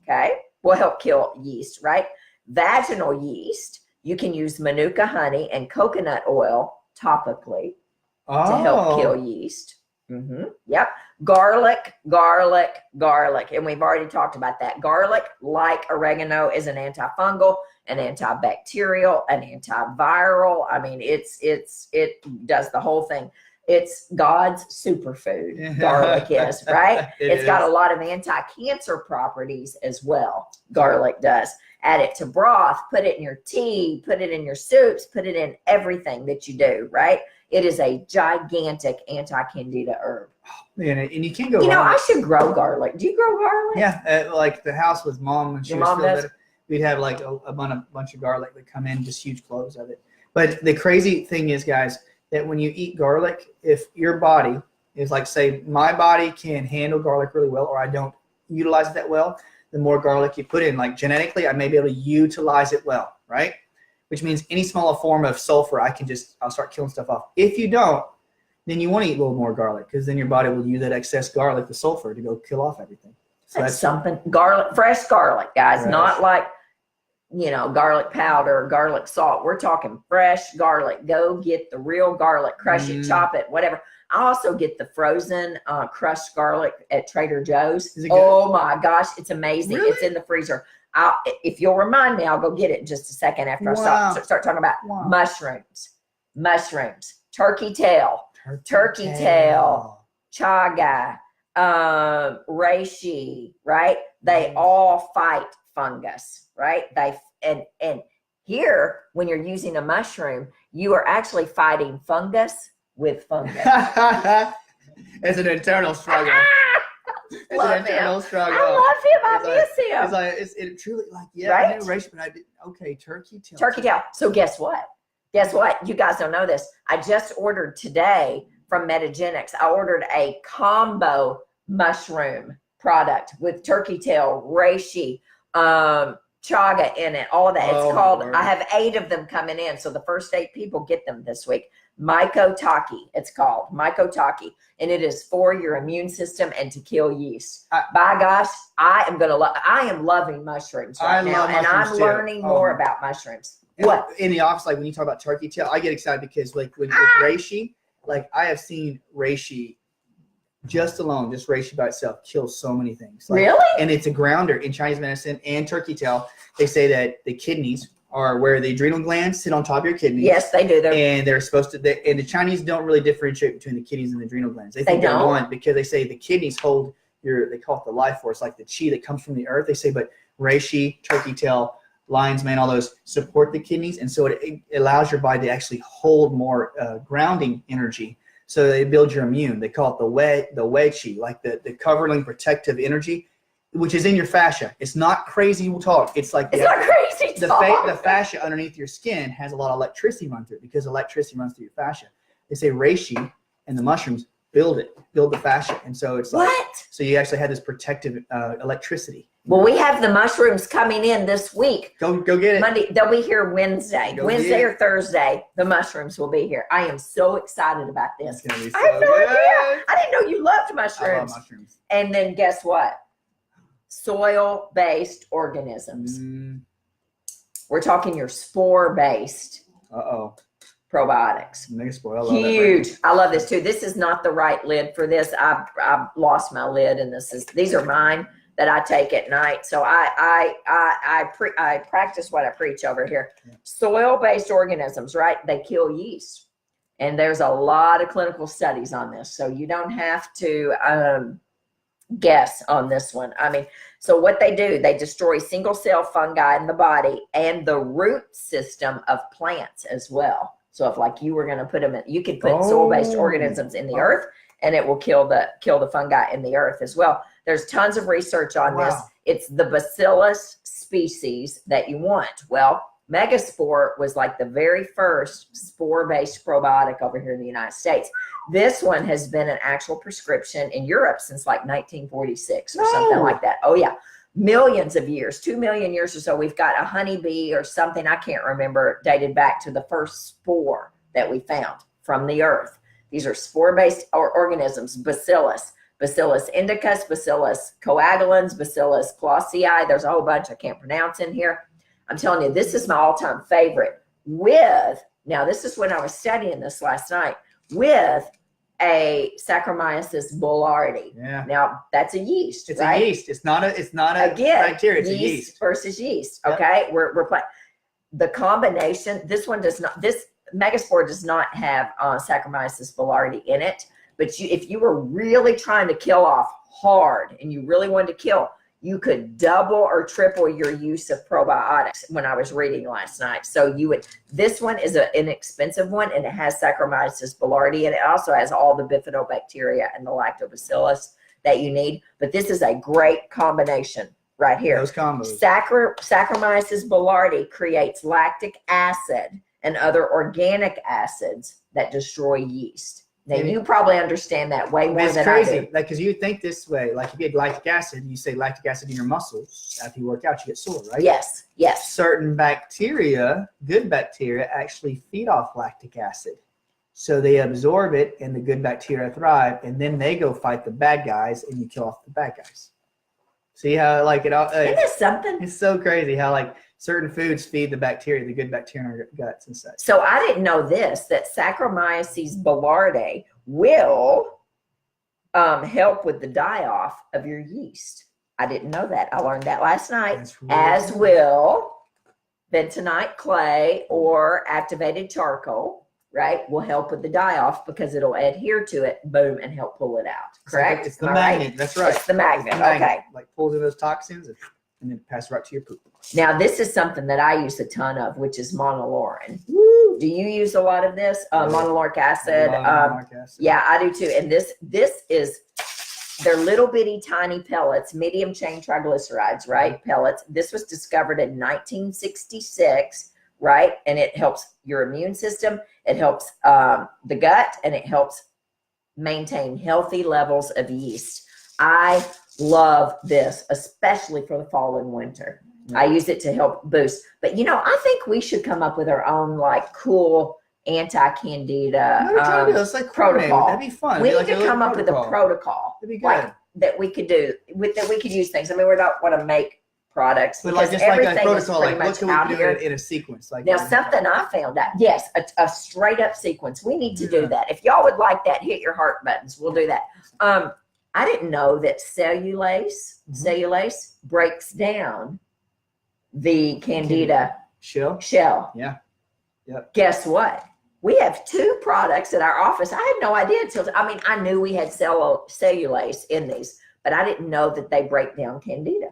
okay? Will help kill yeast, right? Vaginal yeast, you can use manuka honey and coconut oil topically to help kill yeast. Yep. Garlic. And we've already talked about that. Garlic, like oregano, is an antifungal, an antibacterial, an antiviral. I mean, it does the whole thing. It's God's superfood. Garlic is, right? It's got a lot of anti-cancer properties as well. Garlic does. Add it to broth, put it in your tea, put it in your soups, put it in everything that you do, right? It is a gigantic anti-candida herb. Man, and you can't go wrong. I should grow garlic. Do you grow garlic? Yeah, like the house with mom when she was still does? better, we'd have like a bunch of garlic that come in, just huge cloves of it. But the crazy thing is, guys, that when you eat garlic, if your body is like, say, my body can handle garlic really well, or I don't utilize it that well, the more garlic you put in, like genetically, I may be able to utilize it well, right? Which means any small form of sulfur, I'll start killing stuff off. If you don't, then you want to eat a little more garlic because then your body will use that excess garlic, the sulfur, to go kill off everything. So that's something. Garlic, fresh garlic, guys, not like, garlic powder or garlic salt. We're talking fresh garlic. Go get the real garlic, crush it, chop it, whatever. I also get the frozen crushed garlic at Trader Joe's. Is it good? Oh my gosh, it's amazing. Really? It's in the freezer. If you'll remind me, I'll go get it in just a second after I start talking about mushrooms, turkey tail, chaga, reishi, right? They all fight fungus, right? And here, when you're using a mushroom, you are actually fighting fungus with fungus. It's an internal struggle. It's love an internal struggle. I love him. I miss him. It's like it truly right? I knew reishi, but I did turkey tail. Turkey tail. So guess what? You guys don't know this. I just ordered today from Metagenics. I ordered a combo mushroom product with turkey tail, reishi, chaga in it, all of that. It's called, I have 8 of them coming in. So the first 8 people get them this week. Mycotaki, it's called Mycotaki, and it is for your immune system and to kill yeast. By gosh, I am loving mushrooms right now, and I'm learning more about mushrooms. What in the office, like when you talk about turkey tail, I get excited because like with reishi, like I have seen reishi just reishi by itself kills so many things. Like, really? And it's a grounder in Chinese medicine and turkey tail. They say that the kidneys are where the adrenal glands sit on top of your kidneys. Yes, they do. And they're supposed to, and the Chinese don't really differentiate between the kidneys and the adrenal glands. They think they're one because they say the kidneys hold they call it the life force, like the chi that comes from the earth. They say, but reishi, turkey tail, lion's mane, all those support the kidneys. And so it allows your body to actually hold more grounding energy. So they build your immune. They call it the wei chi, like the covering protective energy, which is in your fascia. It's not crazy talk. It's like not crazy talk. The fascia underneath your skin has a lot of electricity run through it because electricity runs through your fascia. They say reishi and the mushrooms build the fascia. And so it's like, What? so you actually had this protective electricity. Well, we have the mushrooms coming in this week. Go get it. Monday, they'll be here Wednesday. Go Wednesday or Thursday, the mushrooms will be here. I am so excited about this. It's gonna be so I have no good. idea. I didn't know you loved mushrooms. I love mushrooms. And then guess what? Soil-based organisms. We're talking your spore-based probiotics. Mega spoil. I love Huge. I love this too. This is not the right lid for this. I've lost my lid, and these are mine that I take at night. So I practice what I preach over here. Yeah. Soil-based organisms, right? They kill yeast, and there's a lot of clinical studies on this. So you don't have to guess on this one. I mean, so what they do, they destroy single cell fungi in the body and the root system of plants as well. So if like you were going to put them in, you could put soil-based organisms in the earth, and it will kill the fungi in the earth as well. There's tons of research on this. It's the bacillus species that you want. Well, Megaspore was like the very first spore-based probiotic over here in the United States. This one has been an actual prescription in Europe since like 1946 or something like that. Oh yeah, millions of years, 2 million years or so. We've got a honeybee or something, I can't remember, dated back to the first spore that we found from the earth. These are spore-based organisms, Bacillus indicus, Bacillus coagulans, Bacillus clausii. There's a whole bunch I can't pronounce in here. I'm telling you, this is my all-time favorite now this is when I was studying this last night, with a Saccharomyces boulardii. Yeah. This that's a yeast, It's right? a yeast. It's not a bacteria. It's yeast a yeast versus yeast. Yep. Okay. We're playing the combination. This one does not, this Megaspore does not have Saccharomyces boulardii in it. But if you were really trying to kill off hard and you really wanted to kill, you could double or triple your use of probiotics when I was reading last night. So this one is an inexpensive one, and it has Saccharomyces boulardii, and it also has all the bifidobacteria and the lactobacillus that you need. But this is a great combination right here. Those combos. Saccharomyces boulardii creates lactic acid and other organic acids that destroy yeast. Now, you probably understand that way more than I do. Like, because you think this way, like if you get lactic acid, you say lactic acid in your muscles. After you work out, you get sore, right? Yes, yes. Certain bacteria, good bacteria, actually feed off lactic acid. So they absorb it, and the good bacteria thrive, and then they go fight the bad guys, and you kill off the bad guys. See how like it all? Isn't this something? It's so crazy how like certain foods feed the bacteria, the good bacteria in our guts and such. So I didn't know this, that Saccharomyces boulardii will help with the die-off of your yeast. I didn't know that. I learned that last night, as will bentonite clay or activated charcoal, right, will help with the die-off because it'll adhere to it, boom, and help pull it out. Correct? It's the magnet. That's right. It's the magnet. Okay. Like pulls in those toxins and then pass right to your poop. Now, this is something that I use a ton of, which is monolaurin. Woo! Do you use a lot of this? Monolauric acid. Yeah, I do too. And this is, they're little bitty tiny pellets, medium chain triglycerides, right? Pellets. This was discovered in 1966, right? And it helps your immune system. It helps the gut, and it helps maintain healthy levels of yeast. I love this, especially for the fall and winter. I use it to help boost. But, I think we should come up with our own, like, cool anti-Candida protocol. That'd be fun. We need to come up with a protocol. That'd be good. Like, that we could do, that we could use things. I mean, we don't want to make products. But like, just like a protocol, like, what can we do it in a sequence? Like, now, something I found out, yes, a straight up sequence. We need to do that. If y'all would like that, hit your heart buttons. We'll do that. I didn't know that cellulase breaks down the Candida shell. Yeah. Yep. Guess what? We have 2 products at our office. I had no idea I knew we had cellulase in these, but I didn't know that they break down Candida.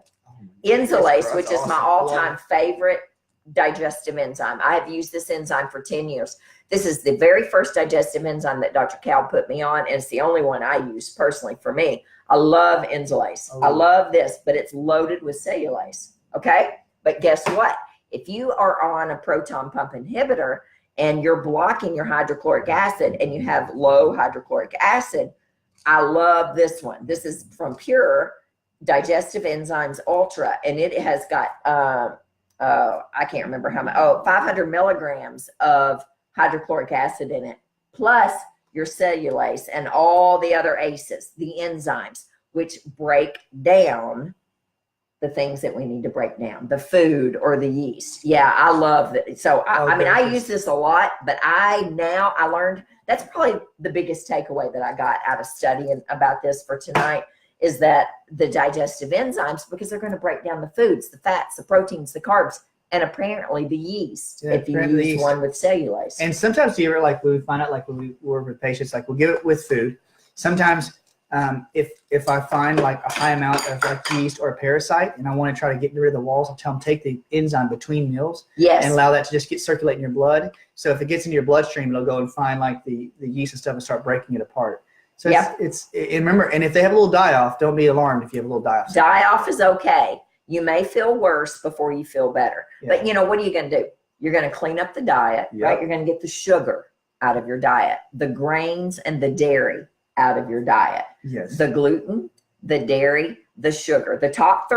Insulase, which is my all-time favorite digestive enzyme. I have used this enzyme for 10 years. This is the very first digestive enzyme that Dr. Cal put me on, and it's the only one I use personally for me. I love insulase. I love this, but it's loaded with cellulase, okay? But guess what? If you are on a proton pump inhibitor and you're blocking your hydrochloric acid and you have low hydrochloric acid, I love this one. This is from Pure Digestive Enzymes Ultra, and it has got I can't remember how much. 500 milligrams of hydrochloric acid in it, plus your cellulase and all the other ACEs, the enzymes, which break down the things that we need to break down, the food or the yeast. Yeah, I love it. So I mean, I use this a lot, but I learned, that's probably the biggest takeaway that I got out of studying about this for tonight, is that the digestive enzymes, because they're going to break down the foods, the fats, the proteins, the carbs, and apparently the yeast, if you use one with cellulase. And sometimes you ever, like, we find out, like, when we work with patients, like, we'll give it with food. Sometimes if I find like a high amount of like yeast or a parasite and I want to try to get rid of the walls, I'll tell them take the enzyme between meals and allow that to just circulate in your blood. So if it gets into your bloodstream, it'll go and find like the yeast and stuff and start breaking it apart. So it's remember, and if they have a little die-off, don't be alarmed if you have a little die-off. Die-off is okay. You may feel worse before you feel better. But you know, what are you going to do? You're going to clean up the diet, right? You're going to get the sugar out of your diet, the grains and the dairy out of your diet. Yes. The gluten, the dairy, the sugar, the top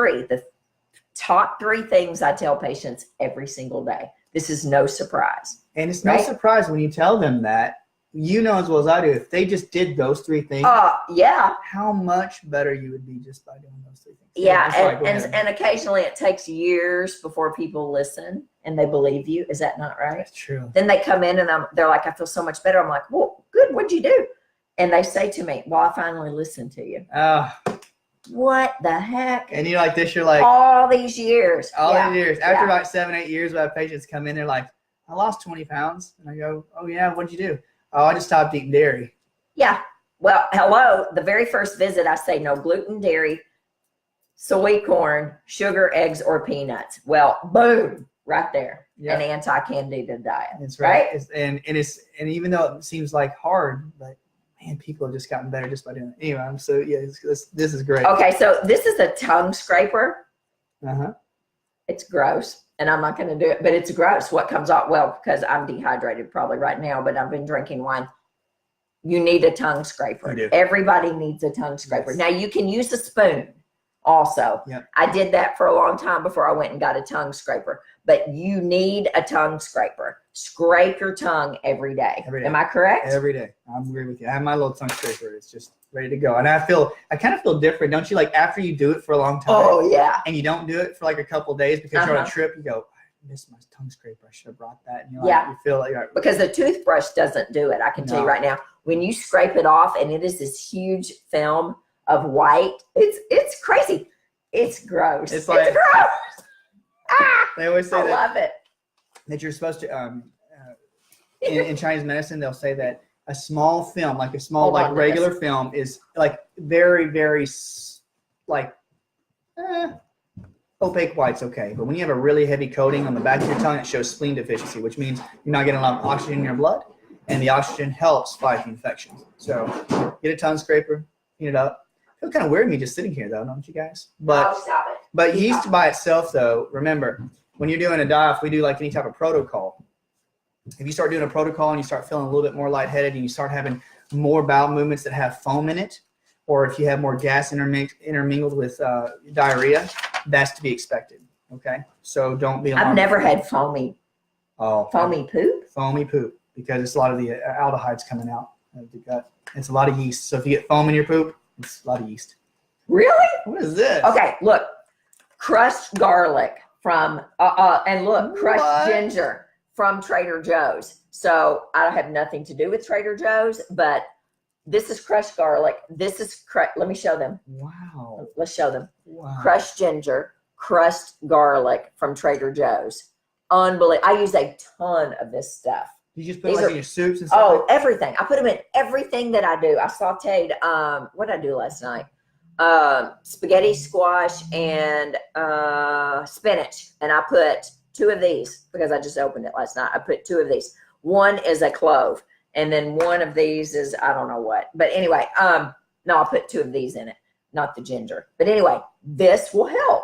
three things I tell patients every single day. This is no surprise. And it's no surprise when you tell them that, you know as well as I do, if they just did those three things, how much better you would be just by doing those three things. And occasionally it takes years before people listen and they believe you. Is that not right? That's true. Then they come in and they're like, I feel so much better. I'm like, well, good. What'd you do? And they say to me, well, I finally listened to you. What the heck? And you're like this, you're like, all these years. These years. After about 7-8 years, we have patients come in, they're like, I lost 20 pounds. And I go, oh yeah, what'd you do? Oh, I just stopped eating dairy. Yeah. Well, hello. The very first visit, I say no gluten, dairy, sweet corn, sugar, eggs, or peanuts. Well, boom, right there. An anti-Candida diet. That's right. And even though it seems like hard, but man, people have just gotten better just by doing it. Anyway, this is great. Okay, so this is a tongue scraper. Uh-huh. It's gross, and I'm not going to do it, but it's gross. What comes out? Well, because I'm dehydrated probably right now, but I've been drinking wine. You need a tongue scraper. You do. Everybody needs a tongue scraper. Yes. Now, you can use a spoon also. Yep. I did that for a long time before I went and got a tongue scraper, but you need a tongue scraper. Scrape your tongue every day. Am I correct? Every day. I agree with you. I have my little tongue scraper. It's just ready to go. And I kind of feel different, don't you? Like after you do it for a long time. Oh, yeah. And you don't do it for like a couple of days because you're on a trip, you go, I missed my tongue scraper. I should have brought that. And you're like, you feel like because the toothbrush doesn't do it. I can tell you right now, when you scrape it off and it is this huge film of white, it's crazy. It's gross. It's gross. They always say I love it. That you're supposed to in Chinese medicine, they'll say that a small film, like a small regular film, is like very, very like opaque white's okay, but when you have a really heavy coating on the back of your tongue, it shows spleen deficiency, which means you're not getting a lot of oxygen in your blood, and the oxygen helps fight the infections. So get a tongue scraper, clean it up. It feels kind of weird me just sitting here though, don't you guys? But yeast by itself though, remember, when you're doing a die-off, we do like any type of protocol. If you start doing a protocol and you start feeling a little bit more lightheaded and you start having more bowel movements that have foam in it, or if you have more gas intermingled with diarrhea, that's to be expected. Okay, so don't be alarmed. I've never had foamy poop. Foamy poop, because it's a lot of the aldehydes coming out of the gut. It's a lot of yeast. So if you get foam in your poop, it's a lot of yeast. Really? What is this? Okay, look, crushed garlic from and look, crushed ginger from Trader Joe's. So I have nothing to do with Trader Joe's, but this is crushed garlic. This is let me show them. Wow. Let's show them. Wow. Crushed ginger, crushed garlic from Trader Joe's. Unbelievable. I use a ton of this stuff. You just put it in your soups and stuff? Oh, everything. I put them in everything that I do. I sauteed, what did I do last night? Spaghetti, squash, and spinach. And I put 2 of these because I just opened it last night. I put 2 of these. One is a clove. And then one of these is, I don't know what. But anyway, no, I'll put 2 of these in it, not the ginger. But anyway, this will help.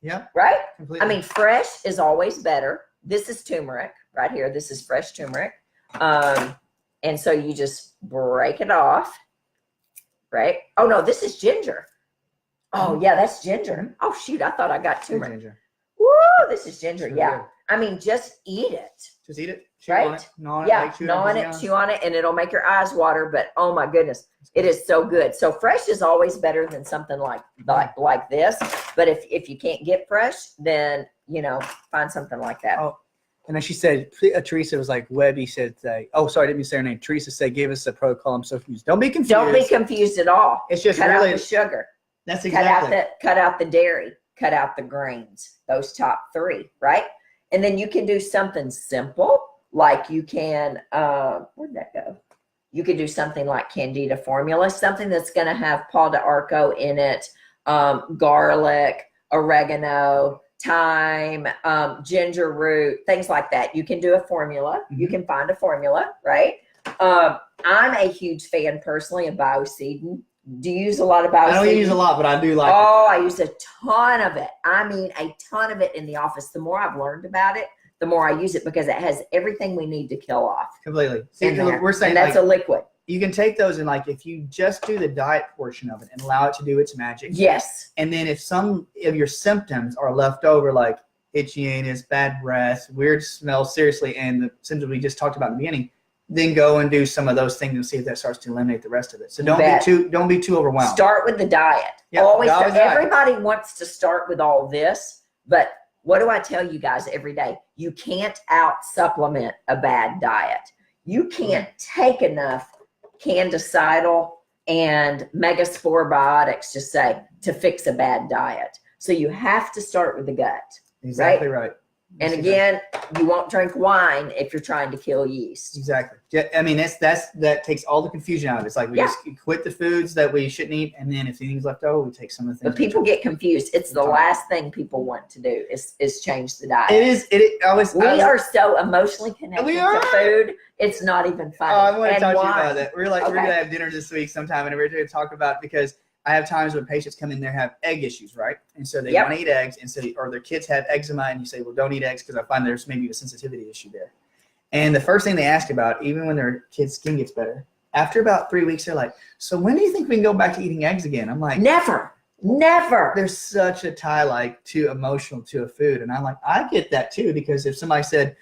Yeah. Right? Completely. I mean, fresh is always better. This is turmeric right here. This is fresh turmeric. And so you just break it off. right? Oh no, this is ginger. Oh yeah, that's ginger. Oh shoot, I thought I got turmeric. Ginger. Woo, this is ginger. Really Yeah. good. I mean, just eat it. Just eat it. Chew Right? on it. Gnaw on it. Yeah, like gnaw on it, chew on it, and it'll make your eyes water. But oh my goodness, it is so good. So fresh is always better than something like this. But if you can't get fresh, then find something like that. Oh, and then she said, Teresa was like, Webby said, oh, sorry, I didn't mean to say her name. Teresa said, give us a protocol. I'm so confused. Don't be confused. Don't be confused at all. It's just cut really out the sugar. That's exactly. Cut out the dairy. Cut out the grains. Those top 3, right? And then you can do something simple, like you can. Where'd that go? You could do something like Candida formula, something that's going to have Paul d'Arco in it, garlic, oregano, thyme, ginger root, things like that. You can do a formula. Mm-hmm. You can find a formula, right? I'm a huge fan personally of Biocidin. Do you use a lot of Biocidin? I don't use a lot, but I do like it. Oh, I use a ton of it. I mean, a ton of it in the office. The more I've learned about it, the more I use it because it has everything we need to kill off. Completely. See, we're saying and that's a liquid. You can take those and if you just do the diet portion of it and allow it to do its magic. Yes. And then if some of your symptoms are left over, like itchy anus, bad breath, weird smell, seriously, and the symptoms we just talked about in the beginning, then go and do some of those things and see if that starts to eliminate the rest of it. So don't be too overwhelmed. Start with the diet. Yep, always start. Everybody wants to start with all this, but what do I tell you guys every day? You can't out supplement a bad diet. You can't take enough candicidal and megaspore biotics to fix a bad diet. So you have to start with the gut. Exactly right. And again, you won't drink wine if you're trying to kill yeast. Exactly. I mean, that takes all the confusion out of it. It's like we just quit the foods that we shouldn't eat, and then if anything's left over, we take some of the things. But people get confused. It's the last thing people want to do is change the diet. It is. We are so emotionally connected to food. It's not even funny. Oh, I want to talk to you about that. We're going to have dinner this week sometime, and we're going to talk about it because I have times when patients come in there have egg issues, right? And so they want to eat eggs, and so or their kids have eczema, and you say, well, don't eat eggs because I find there's maybe a sensitivity issue there. And the first thing they ask about, even when their kid's skin gets better, after about 3 weeks, they're like, so when do you think we can go back to eating eggs again? I'm like, never. There's such a tie to emotional to a food. And I'm like, I get that too, because if somebody said,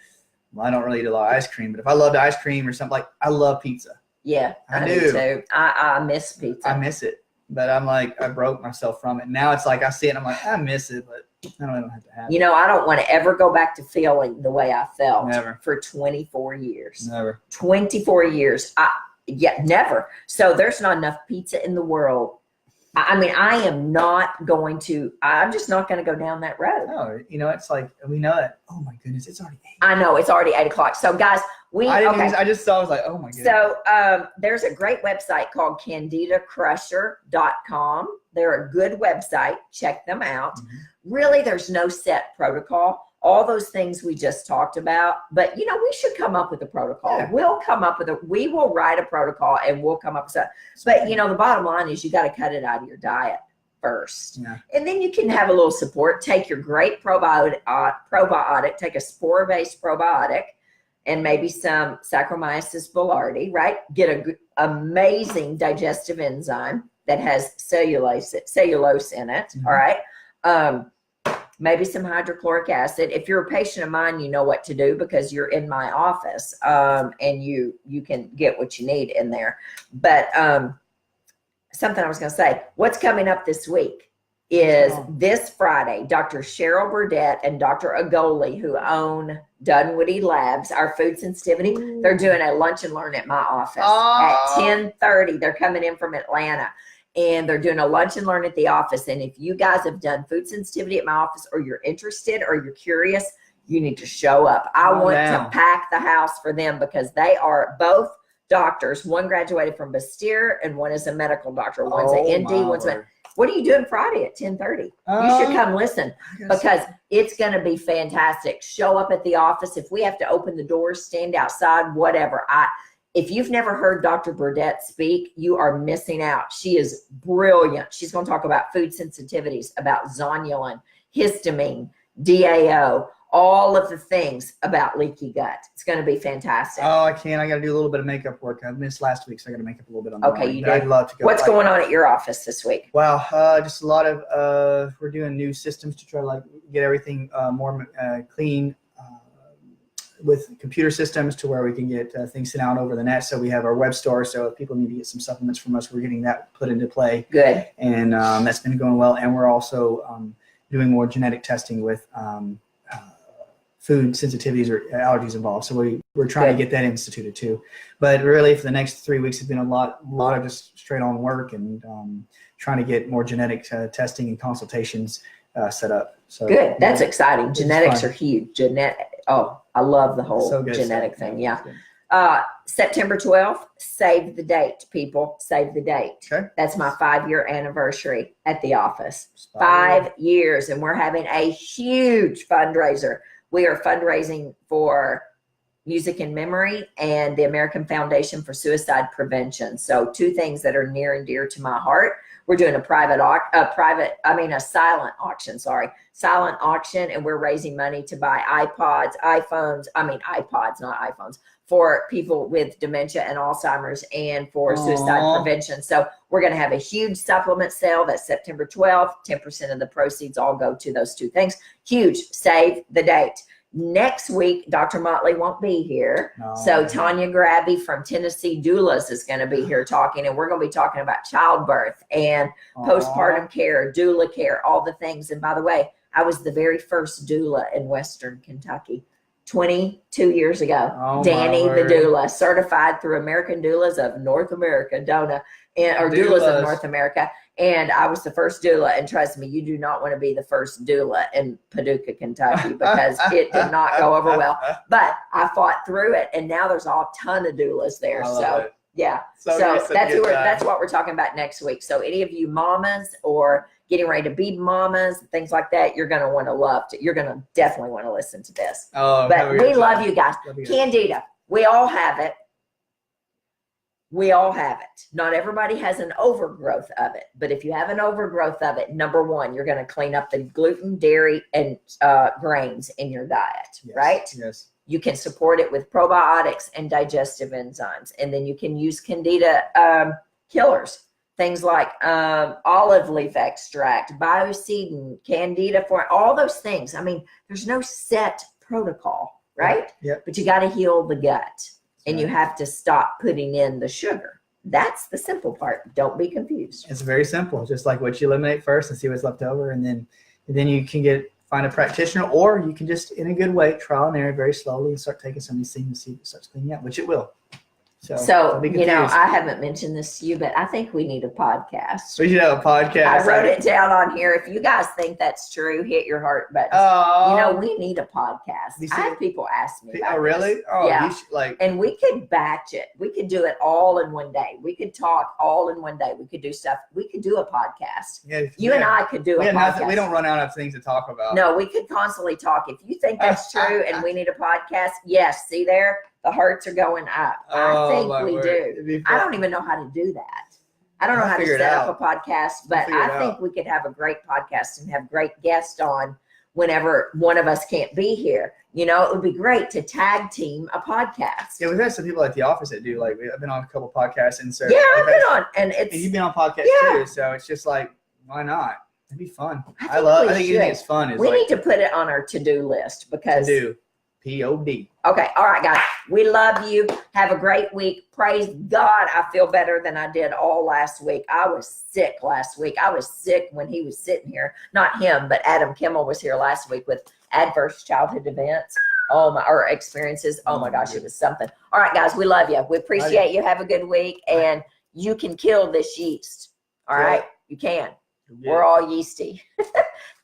well, I don't really eat a lot of ice cream, but if I loved ice cream or something, I love pizza. Yeah, I do too. I miss pizza. I miss it. But I'm like, I broke myself from it. Now it's like I see it and I'm like, I miss it, but I don't have to have it. I don't want to ever go back to feeling the way I felt for 24 years. Never. 24 years. Never. So there's not enough pizza in the world. I mean, I'm just not going to go down that road. No, it's like, we know it. Oh my goodness, it's already 8. I know, it's already 8 o'clock. So guys, I just saw, I was like, oh my goodness. So there's a great website called CandidaCrusher.com. They're a good website. Check them out. Mm-hmm. Really, there's no set protocol. All those things we just talked about, but we should come up with a protocol. Yeah. We will write a protocol and we'll come up with something. But the bottom line is you got to cut it out of your diet first. Yeah. And then you can have a little support. Take your great probiotic, take a spore-based probiotic and maybe some Saccharomyces boulardii, right? Get an amazing digestive enzyme that has cellulose in it, mm-hmm. All right? Maybe some hydrochloric acid. If you're a patient of mine, you know what to do because you're in my office and you can get what you need in there. But something I was going to say, what's coming up this week is this Friday, Dr. Cheryl Burdett and Dr. Agoli, who own Dunwoody Labs, our food sensitivity, they're doing a lunch and learn at my office at 10:30. They're coming in from Atlanta. And they're doing a lunch and learn at the office. And if you guys have done food sensitivity at my office or you're interested or you're curious, you need to show up. I want to pack the house for them because they are both doctors. One graduated from Bastyr and one is a medical doctor. One's an ND, one's a... What are you doing Friday at 10:30? You should come listen because it's going to be fantastic. Show up at the office. If we have to open the doors, stand outside, whatever. If you've never heard Dr. Burdett speak, you are missing out. She is brilliant. She's going to talk about food sensitivities, about zonulin, histamine, DAO, all of the things about leaky gut. It's going to be fantastic. Oh, I can't. I got to do a little bit of makeup work. I missed last week, so I got to make up a little bit on the Okay, morning, you but did. I'd love to go. What's going on at your office this week? Wow, just a lot of we're doing new systems to try to like get everything more clean with computer systems to where we can get things sent out over the net. So we have our web store. So if people need to get some supplements from us, we're getting that put into play. Good. And that's been going well. And we're also doing more genetic testing with food sensitivities or allergies involved. So we're trying to get that instituted too. But really for the next 3 weeks, it's been a lot of just straight on work and trying to get more genetic testing and consultations set up. So good. That's exciting. Genetics are huge. Oh, I love the whole genetic thing. Yeah. September 12th, save the date, people. Save the date. Okay. That's my 5-year anniversary at the office. 5 years, and we're having a huge fundraiser. We are fundraising for Music and Memory and the American Foundation for Suicide Prevention. So 2 things that are near and dear to my heart. We're doing a silent auction, and we're raising money to buy iPods, not iPhones, for people with dementia and Alzheimer's and for suicide prevention. So we're going to have a huge supplement sale. That's September 12th. 10% of the proceeds all go to those 2 things. Huge. Save the date. Next week, Dr. Motley won't be here. So Tanya Grabby from Tennessee Doulas is going to be here talking, and we're going to be talking about childbirth and postpartum care, doula care, all the things. And by the way, I was the very first doula in Western Kentucky 22 years ago. Dani the doula, certified through American Doulas of North America, Doulas of North America. And I was the first doula, and trust me, you do not want to be the first doula in Paducah, Kentucky, because it did not go over well. But I fought through it, and now there's a ton of doulas there. So yeah, so that's what we're talking about next week. So any of you mamas or getting ready to be mamas, things like that, you're going to want to you're going to definitely want to listen to this. But we love you guys. Candida, we all have it. We all have it. Not everybody has an overgrowth of it, but if you have an overgrowth of it, number 1, you're going to clean up the gluten, dairy, and grains in your diet, right? Yes. You can support it with probiotics and digestive enzymes, and then you can use Candida killers, things like olive leaf extract, biocidin, Candida for all those things. I mean, there's no set protocol, right? Yep. But you got to heal the gut. And you have to stop putting in the sugar. That's the simple part. Don't be confused. It's very simple. Just like what you eliminate first and see what's left over. And then you can find a practitioner, or you can just, in a good way, trial and error very slowly and start taking some of these things and see if it starts cleaning out, which it will. So I haven't mentioned this to you, but I think we need a podcast. We should have a podcast. I wrote it down on here. If you guys think that's true, hit your heart button. We need a podcast. I have people ask me about really? this. Oh, yeah. You should, and we could batch it. We could do it all in one day. We could talk all in one day. We could do stuff. We could do a podcast. Yeah, you and I could do a podcast. We don't run out of things to talk about. No, we could constantly talk. If you think that's true and we need a podcast, yes, see there? The hearts are going up. I think we do. I don't even know how to do that. I don't know how to set up a podcast, but I think we could have a great podcast and have great guests on whenever one of us can't be here. You know, it would be great to tag team a podcast. Yeah, we've had some people at the office that do. Like, I've been on a couple podcasts, and so I've been on, and you've been on podcasts too. So it's just like, why not? It'd be fun. I think it's fun. We need to put it on our to-do list because POD. Okay. All right, guys. We love you. Have a great week. Praise God. I feel better than I did all last week. I was sick last week. I was sick when he was sitting here. Not him, but Adam Kimmel was here last week with adverse childhood events. Or experiences. Oh my gosh, it was something. All right, guys. We love you. We appreciate you. Have a good week. And you can kill this yeast. All right. You can. Yeah. We're all yeasty.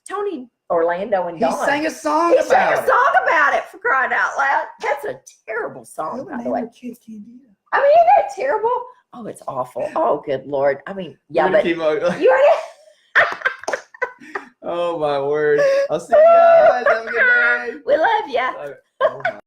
Tony Orlando and Dawn. He sang a song about it, for crying out loud. That's a terrible song, by the way. I mean, isn't that terrible? Oh, it's awful. Oh, good Lord. I mean, yeah, but you already. Oh, my word. I'll see you guys. Have a good day. We love you.